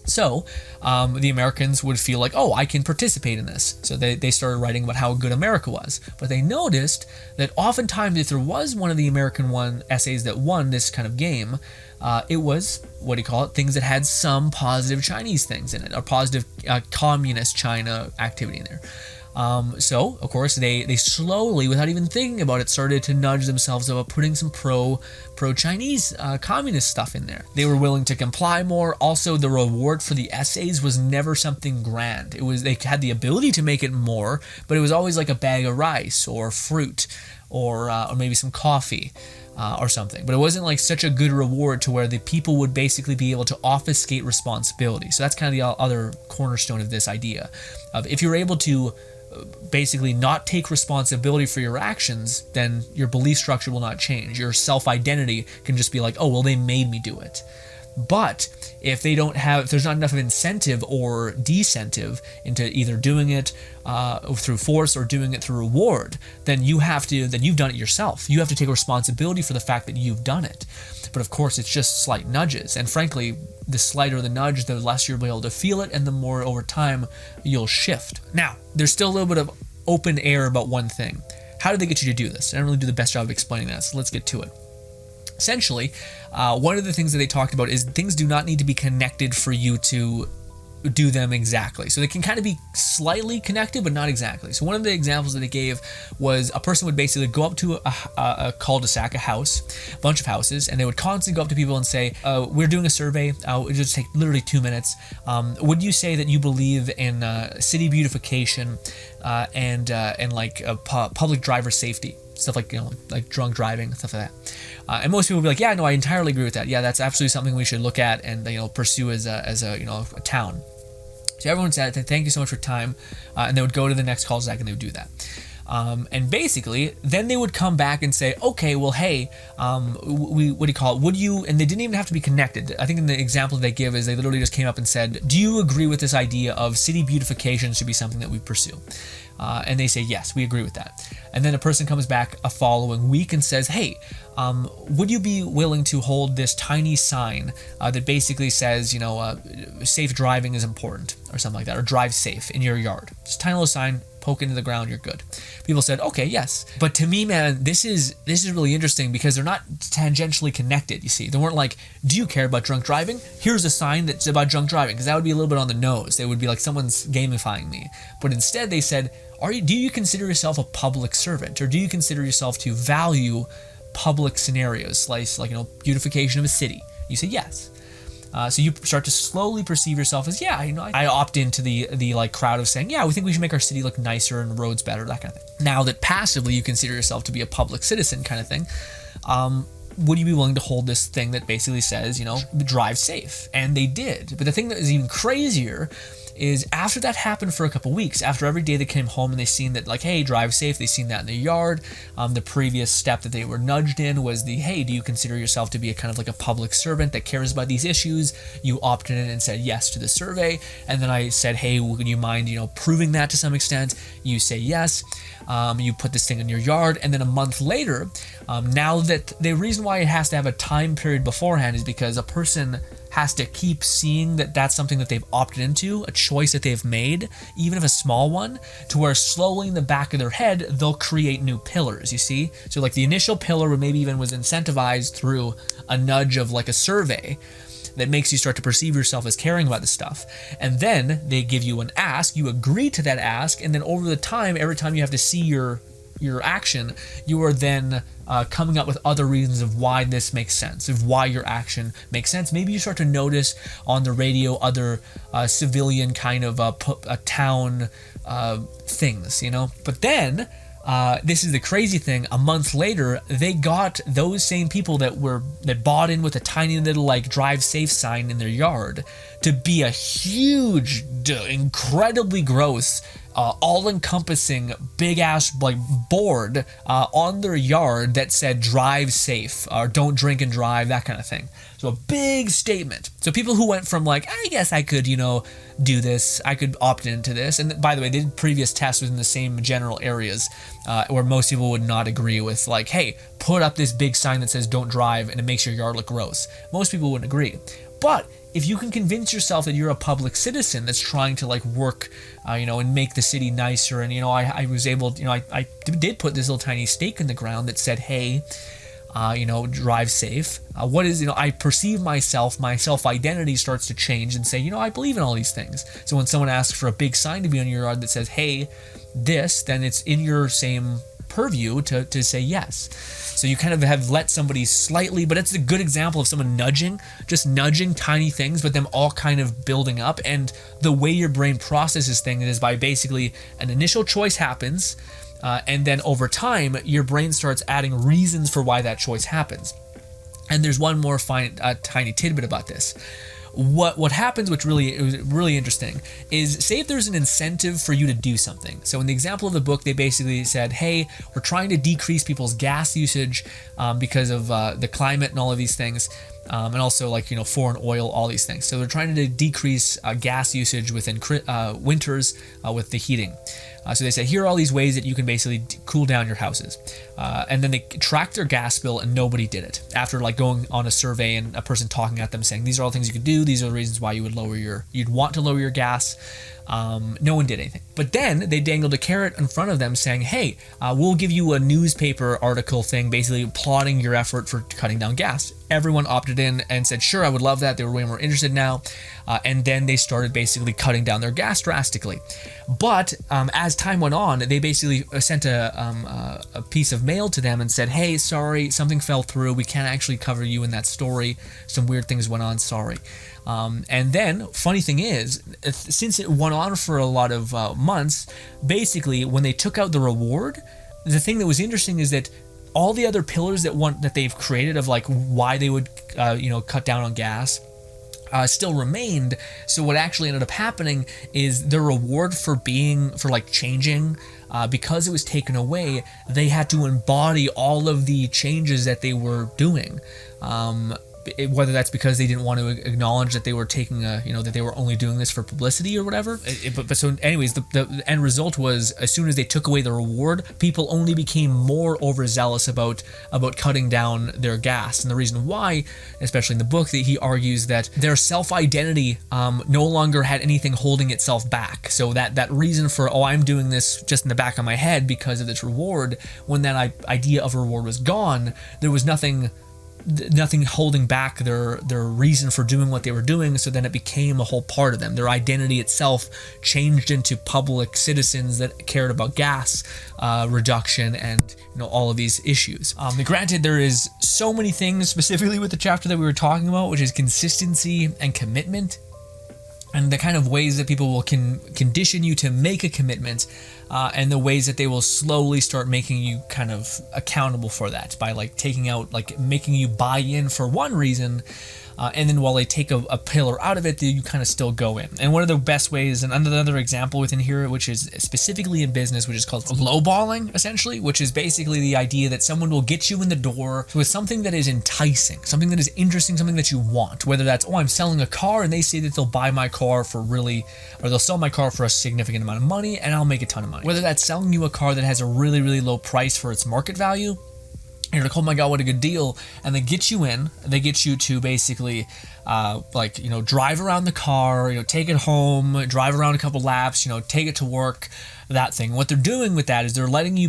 So the Americans would feel like, oh, I can participate in this. So they started writing about how good America was. But they noticed that oftentimes if there was one of the American essays that won this kind of game, it was, things that had some positive Chinese things in it, or positive communist China activity in there. So, of course, they slowly, without even thinking about it, started to nudge themselves about putting some pro-Chinese communist stuff in there. They were willing to comply more. Also, the reward for the essays was never something grand. They had the ability to make it more, but it was always like a bag of rice or fruit or maybe some coffee. Or something, but it wasn't like such a good reward to where the people would basically be able to obfuscate responsibility. So that's kind of the other cornerstone of this idea of, if you're able to basically not take responsibility for your actions, then your belief structure will not change. Your self-identity can just be like, oh, well, they made me do it. But if there's not enough of incentive or decentive into either doing it through force or doing it through reward, then you've done it yourself. You have to take responsibility for the fact that you've done it. But of course, it's just slight nudges. And frankly, the slighter the nudge, the less you'll be able to feel it, and the more over time you'll shift. Now, there's still a little bit of open air about one thing. How did they get you to do this? I don't really do the best job of explaining that, so let's get to it. Essentially, one of the things that they talked about is things do not need to be connected for you to do them exactly. So they can kind of be slightly connected, but not exactly. So one of the examples that they gave was a person would basically go up to a cul-de-sac, a bunch of houses, and they would constantly go up to people and say, we're doing a survey, it would just take literally 2 minutes. Would you say that you believe in city beautification and like public driver safety? Stuff like, like drunk driving, stuff like that. And most people would be like, yeah, no, I entirely agree with that. Yeah, that's absolutely something we should look at and, pursue as a town. So everyone said, thank you so much for your time. And they would go to the next cul-de-sac and they would do that. And basically, then they would come back and say, okay, well, hey, would you, and they didn't even have to be connected. I think in the example they give is they literally just came up and said, do you agree with this idea of city beautification should be something that we pursue? And they say, yes, we agree with that. And then a person comes back a following week and says, hey, would you be willing to hold this tiny sign that basically says, safe driving is important or something like that, or drive safe in your yard? Just a tiny little sign, poke into the ground, you're good. People said, okay, yes. But to me, man, this is really interesting because they're not tangentially connected, you see. They weren't like, do you care about drunk driving? Here's a sign that's about drunk driving, because that would be a little bit on the nose. They would be like, someone's gamifying me. But instead they said, do you consider yourself a public servant, or do you consider yourself to value public scenarios, like beautification of a city? You say yes. So you start to slowly perceive yourself as, I opt into the like crowd of saying, yeah, we think we should make our city look nicer and roads better, that kind of thing. Now that passively you consider yourself to be a public citizen kind of thing, would you be willing to hold this thing that basically says, drive safe? And they did. But the thing that is even crazier is after that happened for a couple weeks, after every day they came home and they seen that, like, hey, drive safe, they seen that in their yard. The previous step that they were nudged in was hey, do you consider yourself to be a kind of like a public servant that cares about these issues? You opted in and said yes to the survey. And then I said, hey, would you mind, proving that to some extent? You say yes. You put this thing in your yard. And then a month later, now that the reason why it has to have a time period beforehand is because a person has to keep seeing that that's something that they've opted into, a choice that they've made, even if a small one, to where slowly in the back of their head, they'll create new pillars, you see? So like the initial pillar or maybe even was incentivized through a nudge of like a survey that makes you start to perceive yourself as caring about this stuff. And then they give you an ask, you agree to that ask, and then over the time, every time you have to see your action, you are then coming up with other reasons of why this makes sense, of why your action makes sense. Maybe you start to notice on the radio other civilian kind of town things, But then, this is the crazy thing, a month later, they got those same people that bought in with a tiny little like drive safe sign in their yard to be a huge, incredibly gross, all-encompassing big-ass like board on their yard that said drive safe or don't drink and drive, that kind of thing. So a big statement. So people who went from like, I guess I could, do this, I could opt into this. And by the way, they did previous tests within the same general areas where most people would not agree with, like, hey, put up this big sign that says don't drive and it makes your yard look gross. Most people wouldn't agree. But if you can convince yourself that you're a public citizen that's trying to like work, and make the city nicer, and I was able, I did put this little tiny stake in the ground that said, hey, drive safe. I perceive myself, my self-identity starts to change and say, I believe in all these things. So when someone asks for a big sign to be on your yard that says, hey, this, then it's in your same purview to say yes. So you kind of have let somebody slightly, but it's a good example of someone just nudging tiny things, but them all kind of building up. And the way your brain processes things is by basically an initial choice happens, and then over time, your brain starts adding reasons for why that choice happens. And there's one more tiny tidbit about this. what happens, which it was really interesting, is say if there's an incentive for you to do something. So in the example of the book, they basically said, hey, we're trying to decrease people's gas usage because of the climate and all of these things. And also foreign oil, all these things. So they're trying to decrease gas usage within winters with the heating. So they say, here are all these ways that you can basically cool down your houses. And then they tracked their gas bill and nobody did it. After going on a survey and a person talking at them saying, these are all the things you could do. These are the reasons why you'd want to lower your gas. No one did anything. But then they dangled a carrot in front of them saying, hey, we'll give you a newspaper article thing basically applauding your effort for cutting down gas. Everyone opted in and said, sure, I would love that. They were way more interested now. And then they started basically cutting down their gas drastically. But as time went on, they basically sent a piece of mail to them and said, hey, sorry, something fell through. We can't actually cover you in that story. Some weird things went on. Sorry. And then, funny thing is, since it went on for a lot of months, basically, when they took out the reward, the thing that was interesting is that all the other pillars that they've created of why they would cut down on gas still remained. So what actually ended up happening is the reward for changing, because it was taken away, they had to embody all of the changes that they were doing. Whether that's because they didn't want to acknowledge that they were taking that they were only doing this for publicity or whatever. But so anyways, the end result was, as soon as they took away the reward, people only became more overzealous about cutting down their gas. And the reason why, especially in the book, that he argues that their self-identity no longer had anything holding itself back. So that reason for, I'm doing this just in the back of my head because of this reward, when that idea of reward was gone, there was nothing holding back their reason for doing what they were doing. So then it became a whole part of them. Their identity itself changed into public citizens that cared about gas reduction and all of these issues. Granted, there is so many things specifically with the chapter that we were talking about, which is consistency and commitment, and the kind of ways that people will condition you to make a commitment, and the ways that they will slowly start making you kind of accountable for that by making you buy in for one reason, and then while they take a pillar out of it, you kind of still go in. And one of the best ways, and another example within here, which is specifically in business, which is called lowballing, essentially, which is basically the idea that someone will get you in the door with something that is enticing, something that is interesting, something that you want. Whether that's, I'm selling a car, and they say that they'll buy my car or they'll sell my car for a significant amount of money, and I'll make a ton of money. Whether that's selling you a car that has a really, really low price for its market value, you're like, oh my god, what a good deal. And they get you in, they get you to basically drive around the car, take it home, drive around a couple laps, take it to work, that thing. What they're doing with that is they're letting you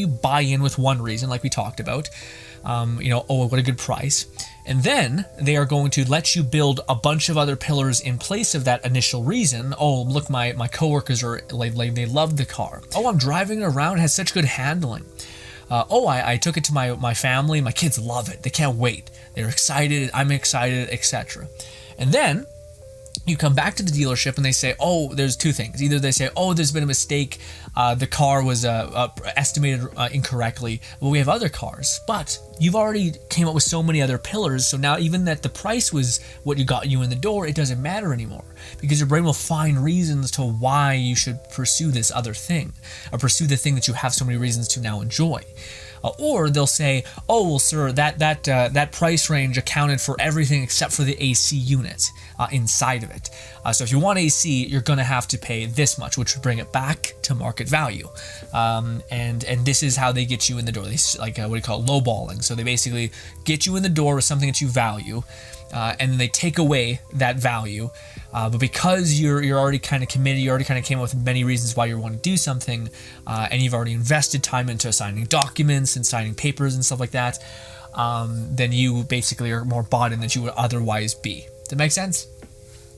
buy in with one reason, like we talked about, what a good price. And then they are going to let you build a bunch of other pillars in place of that initial reason. Oh, look, my coworkers they love the car. Oh, I'm driving it around, it has such good handling. I took it to my family. My kids love it. They can't wait. They're excited. I'm excited, etc. And then you come back to the dealership and they say, there's two things. Either they say, there's been a mistake. The car was estimated incorrectly. Well, we have other cars. But you've already came up with so many other pillars. So now even that the price was what got you in the door, it doesn't matter anymore. Because your brain will find reasons to why you should pursue this other thing. Or pursue the thing that you have so many reasons to now enjoy. Or they'll say, sir, that price range accounted for everything except for the AC unit inside of it. So if you want AC, you're going to have to pay this much, which would bring it back to market value. And this is how they get you in the door. They lowballing. So they basically get you in the door with something that you value, and then they take away that value. But because you're already kind of committed, you already kind of came up with many reasons why you want to do something, and you've already invested time into signing documents and signing papers and stuff like that, then you basically are more bought in than you would otherwise be. Does that make sense?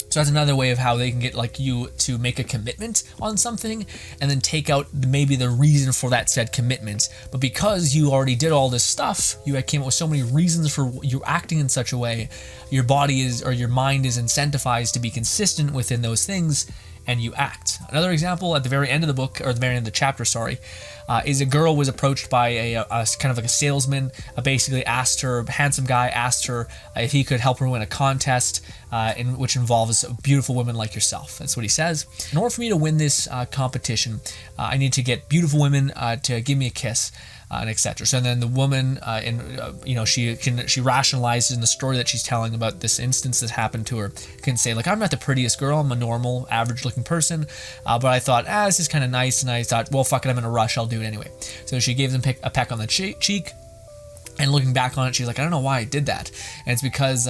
So that's another way of how they can get you to make a commitment on something and then take out maybe the reason for that said commitment. But because you already did all this stuff, you came up with so many reasons for you acting in such a way, your body your mind is incentivized to be consistent within those things, and you act. Another example at the very end of the book, or the very end of the chapter, is a girl was approached by a kind of like a salesman, basically asked her, handsome guy asked her if he could help her win a contest which involves beautiful women like yourself. That's what he says. In order for me to win this competition, I need to get beautiful women to give me a kiss. And etc. So then the woman, she rationalizes in the story that she's telling about this instance that happened to her. Can say like, I'm not the prettiest girl, I'm a normal, average-looking person, but I thought, this is kind of nice, and I thought, well, fuck it, I'm in a rush, I'll do it anyway. So she gave them a peck on the cheek. And looking back on it, she's like, I don't know why I did that. And it's because,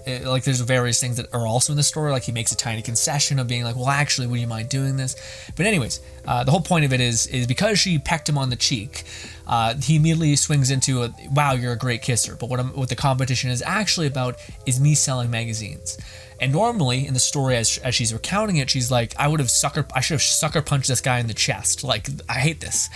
there's various things that are also in the story. Like, he makes a tiny concession of being like, well, actually, would you mind doing this? But anyways, the whole point of it is because she pecked him on the cheek, he immediately swings into wow, you're a great kisser. But what the competition is actually about is me selling magazines. And normally in the story, as she's recounting it, she's like, I should have sucker punched this guy in the chest. Like, I hate this.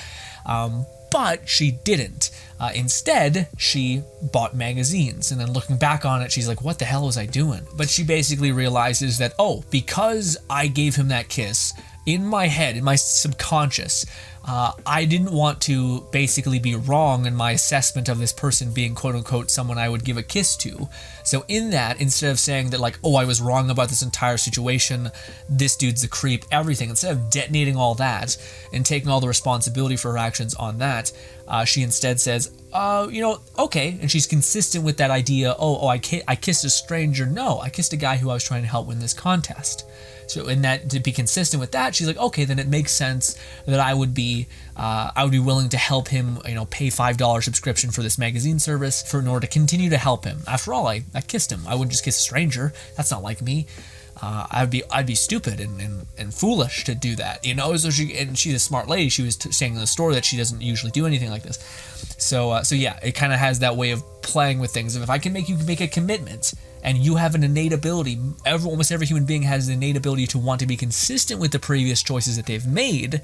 But she didn't. Instead, she bought magazines. And then looking back on it, she's like, what the hell was I doing? But she basically realizes that, because I gave him that kiss, in my head, in my subconscious, I didn't want to basically be wrong in my assessment of this person being quote unquote someone I would give a kiss to. So in that, instead of saying that like, I was wrong about this entire situation, this dude's a creep, everything, instead of detonating all that and taking all the responsibility for her actions on that, she instead says, okay. And she's consistent with that idea, I kissed a stranger. No, I kissed a guy who I was trying to help win this contest. So in that, to be consistent with that, she's like, okay, then it makes sense that I would be willing to help him, pay $5 subscription for this magazine service in order to continue to help him. After all, I kissed him. I wouldn't just kiss a stranger. That's not like me. I'd be stupid and foolish to do that, So she's a smart lady. She was saying in the story that she doesn't usually do anything like this. So yeah, it kind of has that way of playing with things. If I can make you make a commitment, and you have an innate ability, almost every human being has an innate ability to want to be consistent with the previous choices that they've made,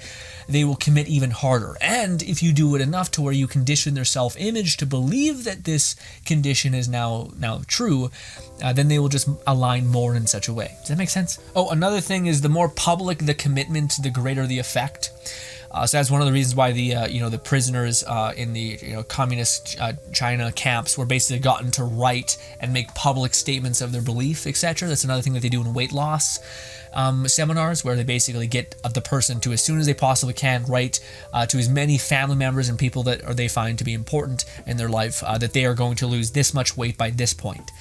they will commit even harder. And if you do it enough to where you condition their self-image to believe that this condition is now true, then they will just align more in such a way. Does that make sense? Another thing is the more public the commitment, the greater the effect. So that's one of the reasons why the prisoners in the communist China camps were basically gotten to write and make public statements of their belief, etc. That's another thing that they do in weight loss seminars, where they basically get the person to, as soon as they possibly can, write to as many family members and people that they find to be important in their life that they are going to lose this much weight by this point.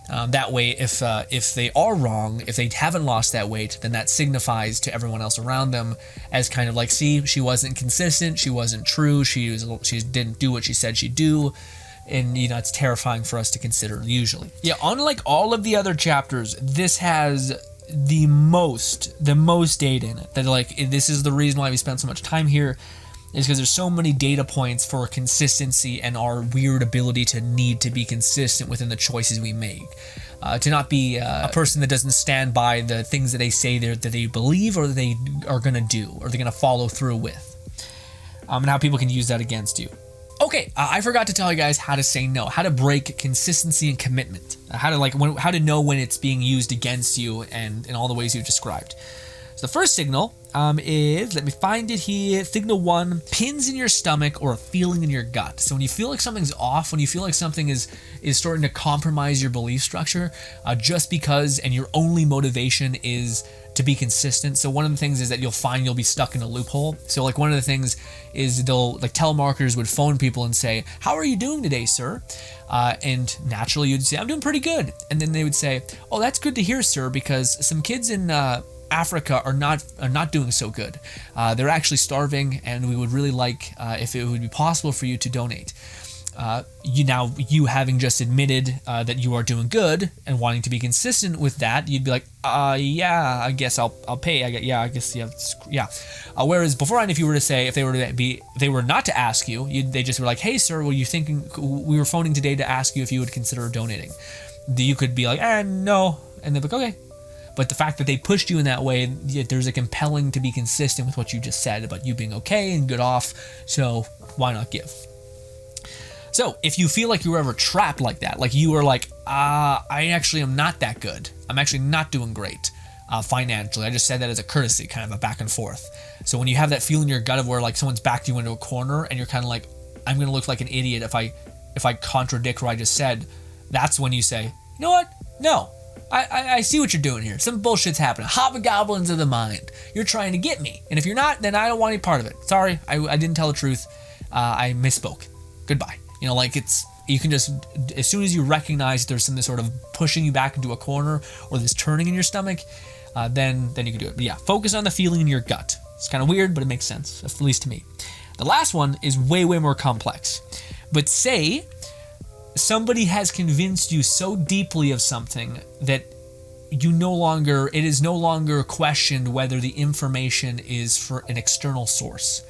That way, if they are wrong, if they haven't lost that weight, then that signifies to everyone else around them as kind of like, see, she wasn't consistent, she wasn't true, she didn't do what she said she'd do, and it's terrifying for us to consider usually. Yeah, unlike all of the other chapters, this has the most data in it. That this is the reason why we spent so much time here. Is because there's so many data points for consistency and our weird ability to need to be consistent within the choices we make. To not be a person that doesn't stand by the things that they say that they believe or that they are going to do or they're going to follow through with. And how people can use that against you. Okay, I forgot to tell you guys how to say no, how to break consistency and commitment, how to know when it's being used against you and in all the ways you've described. So the first signal is, let me find it here, signal 1, pins in your stomach or a feeling in your gut. So when you feel like something's off, when you feel like something is starting to compromise your belief structure, just because, and your only motivation is to be consistent. So one of the things is that you'll be stuck in a loophole. So one of the things is telemarketers would phone people and say, how are you doing today, sir? And naturally you'd say, I'm doing pretty good. And then they would say, oh, that's good to hear, sir, because some kids in Africa are not doing so good. They're actually starving, and we would really like if it would be possible for you to donate. You having just admitted that you are doing good and wanting to be consistent with that, you'd be like, yeah, I guess I'll pay. Yeah. Whereas beforehand, if you were to say, if they were not to ask you, they just were like, hey, sir, were you thinking? We were phoning today to ask you if you would consider donating. You could be like, no, and they'd be like, okay. But the fact that they pushed you in that way, there's a compelling to be consistent with what you just said about you being okay and good off, so why not give? So if you feel like you were ever trapped like that, like you were like, I actually am not that good, I'm actually not doing great, financially. I just said that as a courtesy, kind of a back and forth. So when you have that feeling in your gut of where like someone's backed you into a corner and you're kind of like, I'm going to look like an idiot if I contradict what I just said, that's when you say, you know what? No. I see what you're doing here. Some bullshit's happening. Hobgoblins of the mind. You're trying to get me. And if you're not, then I don't want any part of it. Sorry, I didn't tell the truth. I misspoke. Goodbye. You know, like you can just, as soon as you recognize there's some sort of pushing you back into a corner or this turning in your stomach, then you can do it. But yeah, focus on the feeling in your gut. It's kind of weird, but it makes sense, at least to me. The last one is way more complex. But say somebody has convinced you so deeply of something that it is no longer questioned whether the information is for an external source.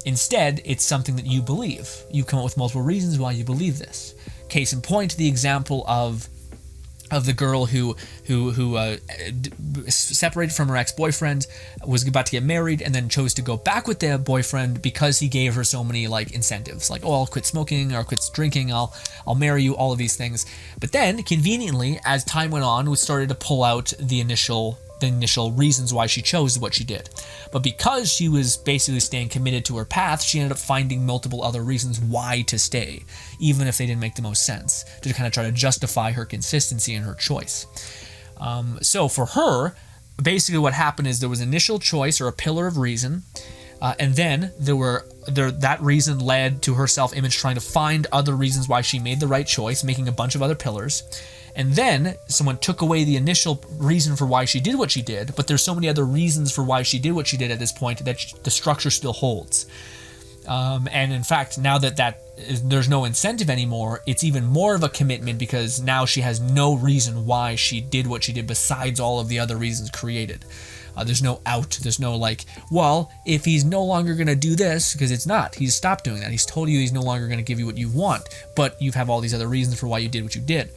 Instead, it's something that you believe. You come up with multiple reasons why you believe this. Case in point, the example of the girl who separated from her ex-boyfriend, was about to get married, and then chose to go back with the boyfriend because he gave her so many like incentives, like, oh, I'll quit smoking, or I'll quit drinking, I'll marry you, all of these things. But then, conveniently, as time went on, we started to pull out the initial reasons why she chose what she did. But because she was basically staying committed to her path, she ended up finding multiple other reasons why to stay, even if they didn't make the most sense, to kind of try to justify her consistency and her choice. So for her, basically what happened is there was initial choice or a pillar of reason, and then that reason led to her self-image trying to find other reasons why she made the right choice, making a bunch of other pillars. And then someone took away the initial reason for why she did what she did, but there's so many other reasons for why she did what she did at this point that the structure still holds. And in fact, now that there's no incentive anymore, it's even more of a commitment because now she has no reason why she did what she did besides all of the other reasons created. There's no out. There's no like, well, if he's no longer going to do this, because it's not. He's stopped doing that. He's told you he's no longer going to give you what you want, but you have all these other reasons for why you did what you did.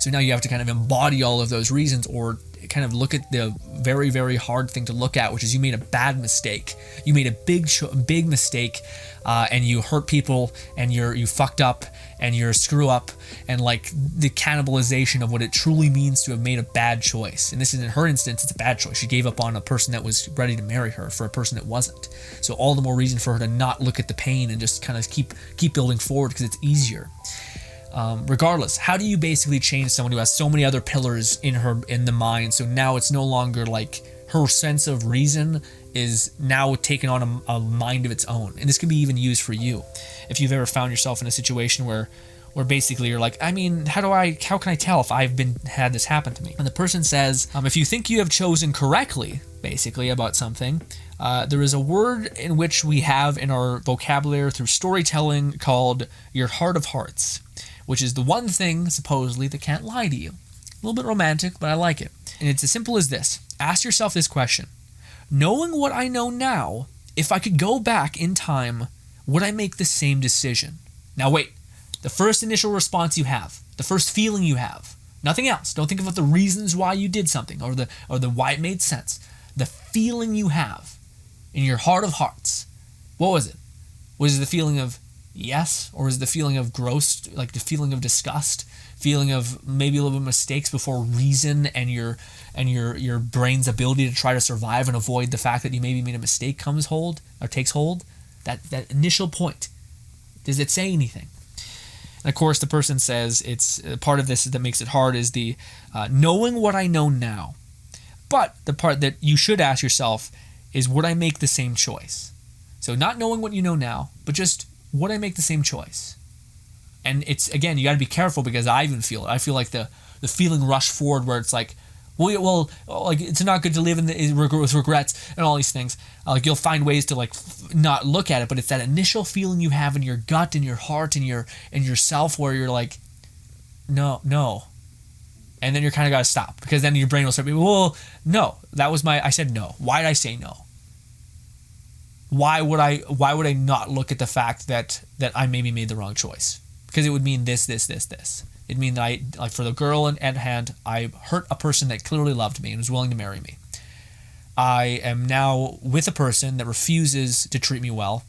So now you have to kind of embody all of those reasons, or kind of look at the very, very hard thing to look at, which is you made a bad mistake. You made a big mistake, and you hurt people, and you fucked up, and you're a screw up, and like the cannibalization of what it truly means to have made a bad choice. And this is, in her instance, it's a bad choice. She gave up on a person that was ready to marry her for a person that wasn't. So all the more reason for her to not look at the pain and just kind of keep building forward because it's easier. Regardless, how do you basically change someone who has so many other pillars in the mind? So now it's no longer like her sense of reason is now taken on a mind of its own. And this can be even used for you. If you've ever found yourself in a situation where basically you're like, I mean, how can I tell if I've had this happen to me? And the person says, if you think you have chosen correctly, basically about something, there is a word in which we have in our vocabulary through storytelling called your heart of hearts, which is the one thing, supposedly, that can't lie to you. A little bit romantic, but I like it. And it's as simple as this. Ask yourself this question. Knowing what I know now, if I could go back in time, would I make the same decision? Now wait, the first initial response you have, the first feeling you have, nothing else. Don't think about the reasons why you did something or the why it made sense. The feeling you have in your heart of hearts, what was it? Was it the feeling of yes, or is the feeling of gross, like the feeling of disgust, feeling of maybe a little bit of mistakes before reason and your brain's ability to try to survive and avoid the fact that you maybe made a mistake takes hold? That initial point, does it say anything? And of course, the person says it's part of this that makes it hard is the knowing what I know now. But the part that you should ask yourself is, would I make the same choice? So not knowing what you know now, but just, would I make the same choice? And it's, again, you got to be careful because I even feel it. I feel like the feeling rush forward where it's like, well, like it's not good to live with regrets and all these things. Like you'll find ways to like not look at it, but it's that initial feeling you have in your gut, in your heart, in yourself where you're like, no. And then you're kind of got to stop because then your brain will start being, well, no, I said no. Why did I say no? Why would I not look at the fact that I maybe made the wrong choice? Because it would mean this. It'd mean that for the girl at hand, I hurt a person that clearly loved me and was willing to marry me. I am now with a person that refuses to treat me well.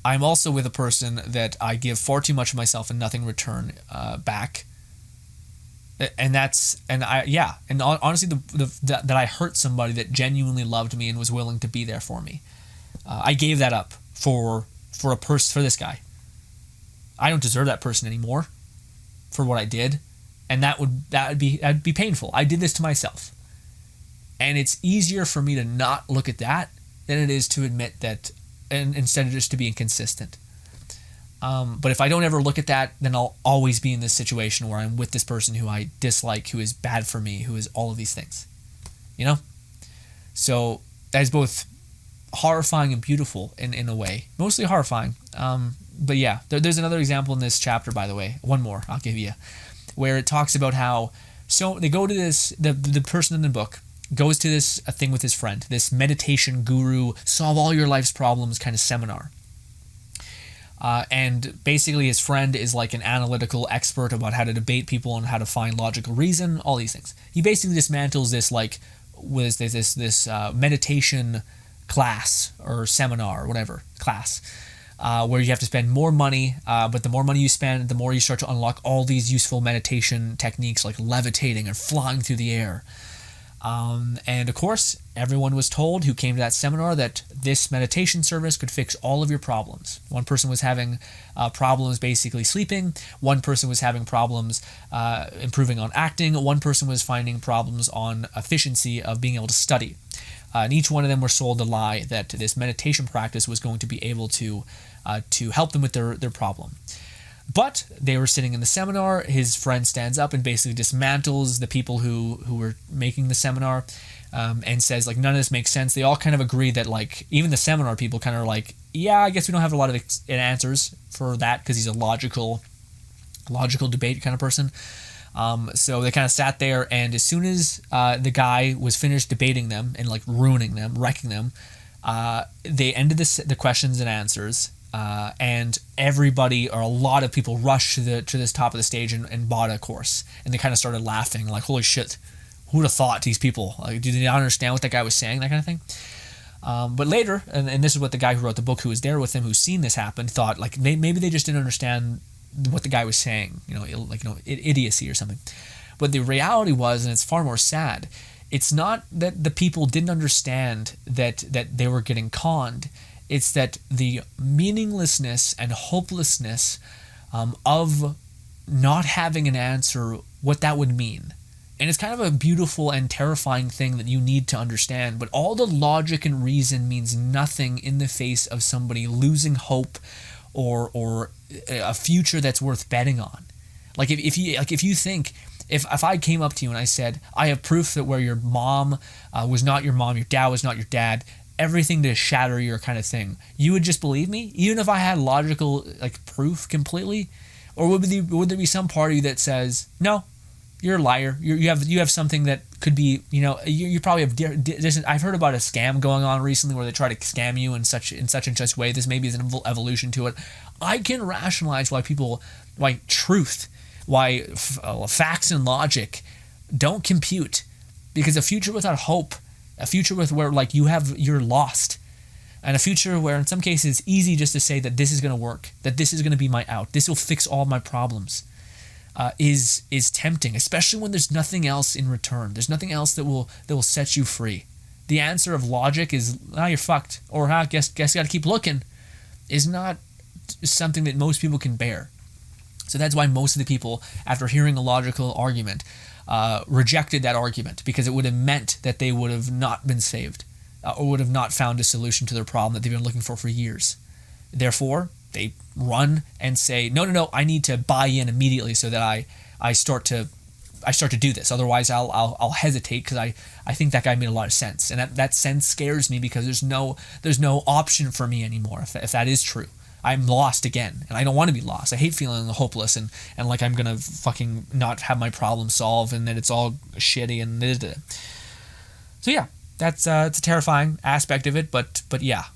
I'm also with a person that I give far too much of myself and nothing in return back. And honestly, that I hurt somebody that genuinely loved me and was willing to be there for me. I gave that up for this guy. I don't deserve that person anymore for what I did, and that'd be painful. I did this to myself, and it's easier for me to not look at that than it is to admit that, and instead of just to be inconsistent. But if I don't ever look at that, then I'll always be in this situation where I'm with this person who I dislike, who is bad for me, who is all of these things, you know? So that is both horrifying and beautiful in a way, mostly horrifying. But yeah, there's another example in this chapter, by the way, one more I'll give you, where it talks about how, so they go to this, the person in the book goes to this a thing with his friend, this meditation guru, solve all your life's problems kind of seminar. And basically his friend is like an analytical expert about how to debate people and how to find logical reason, all these things. He basically dismantles this meditation class or seminar or whatever, class, where you have to spend more money, but the more money you spend, the more you start to unlock all these useful meditation techniques like levitating and flying through the air. And of course, everyone was told who came to that seminar that this meditation service could fix all of your problems. One person was having problems basically sleeping. One person was having problems improving on acting. One person was finding problems on efficiency of being able to study. And each one of them were sold the lie that this meditation practice was going to be able to help them with their problem. But they were sitting in the seminar. His friend stands up and basically dismantles the people who were making the seminar, and says, like, none of this makes sense. They all kind of agree that, like, even the seminar people kind of are like, yeah, I guess we don't have a lot of answers for that because he's a logical debate kind of person. So they kind of sat there, and as soon as the guy was finished debating them and like ruining them, wrecking them, they ended the questions and answers. And everybody, or a lot of people, rushed to this top of the stage and bought a course, and they kind of started laughing, like, holy shit, who would have thought these people, like, do they not understand what that guy was saying, that kind of thing. But later, and this is what the guy who wrote the book, who was there with him, who's seen this happen, thought, like, maybe they just didn't understand what the guy was saying, idiocy or something. But the reality was, and it's far more sad, it's not that the people didn't understand that they were getting conned. It's that the meaninglessness and hopelessness of not having an answer, what that would mean. And it's kind of a beautiful and terrifying thing that you need to understand, but all the logic and reason means nothing in the face of somebody losing hope or a future that's worth betting on. Like if you think, if I came up to you and I said, I have proof that where your mom was not your mom, your dad was not your dad, everything to shatter your kind of thing, you would just believe me, even if I had logical proof completely? Or would there be some part of you that says, no, you're a liar, you have something that could be, you probably have I've heard about a scam going on recently where they try to scam you in such and such way. This maybe is an evolution to it. I can rationalize why truth, why facts and logic don't compute, because a future without hope, a future where you're lost, and a future where in some cases it's easy just to say that this is going to work, that this is going to be my out, this will fix all my problems, is tempting, especially when there's nothing else in return. There's nothing else that will set you free. The answer of logic is, you're fucked, or guess you got to keep looking, is not something that most people can bear. So that's why most of the people, after hearing a logical argument, rejected that argument, because it would have meant that they would have not been saved, or would have not found a solution to their problem that they've been looking for years. Therefore, they run and say, no, I need to buy in immediately so that I start to do this. Otherwise, I'll hesitate, because I think that guy made a lot of sense, and that sense scares me, because there's no option for me anymore if that is true. I'm lost again, and I don't want to be lost. I hate feeling hopeless and like I'm gonna fucking not have my problem solved and that it's all shitty and so yeah, that's it's a terrifying aspect of it, but yeah.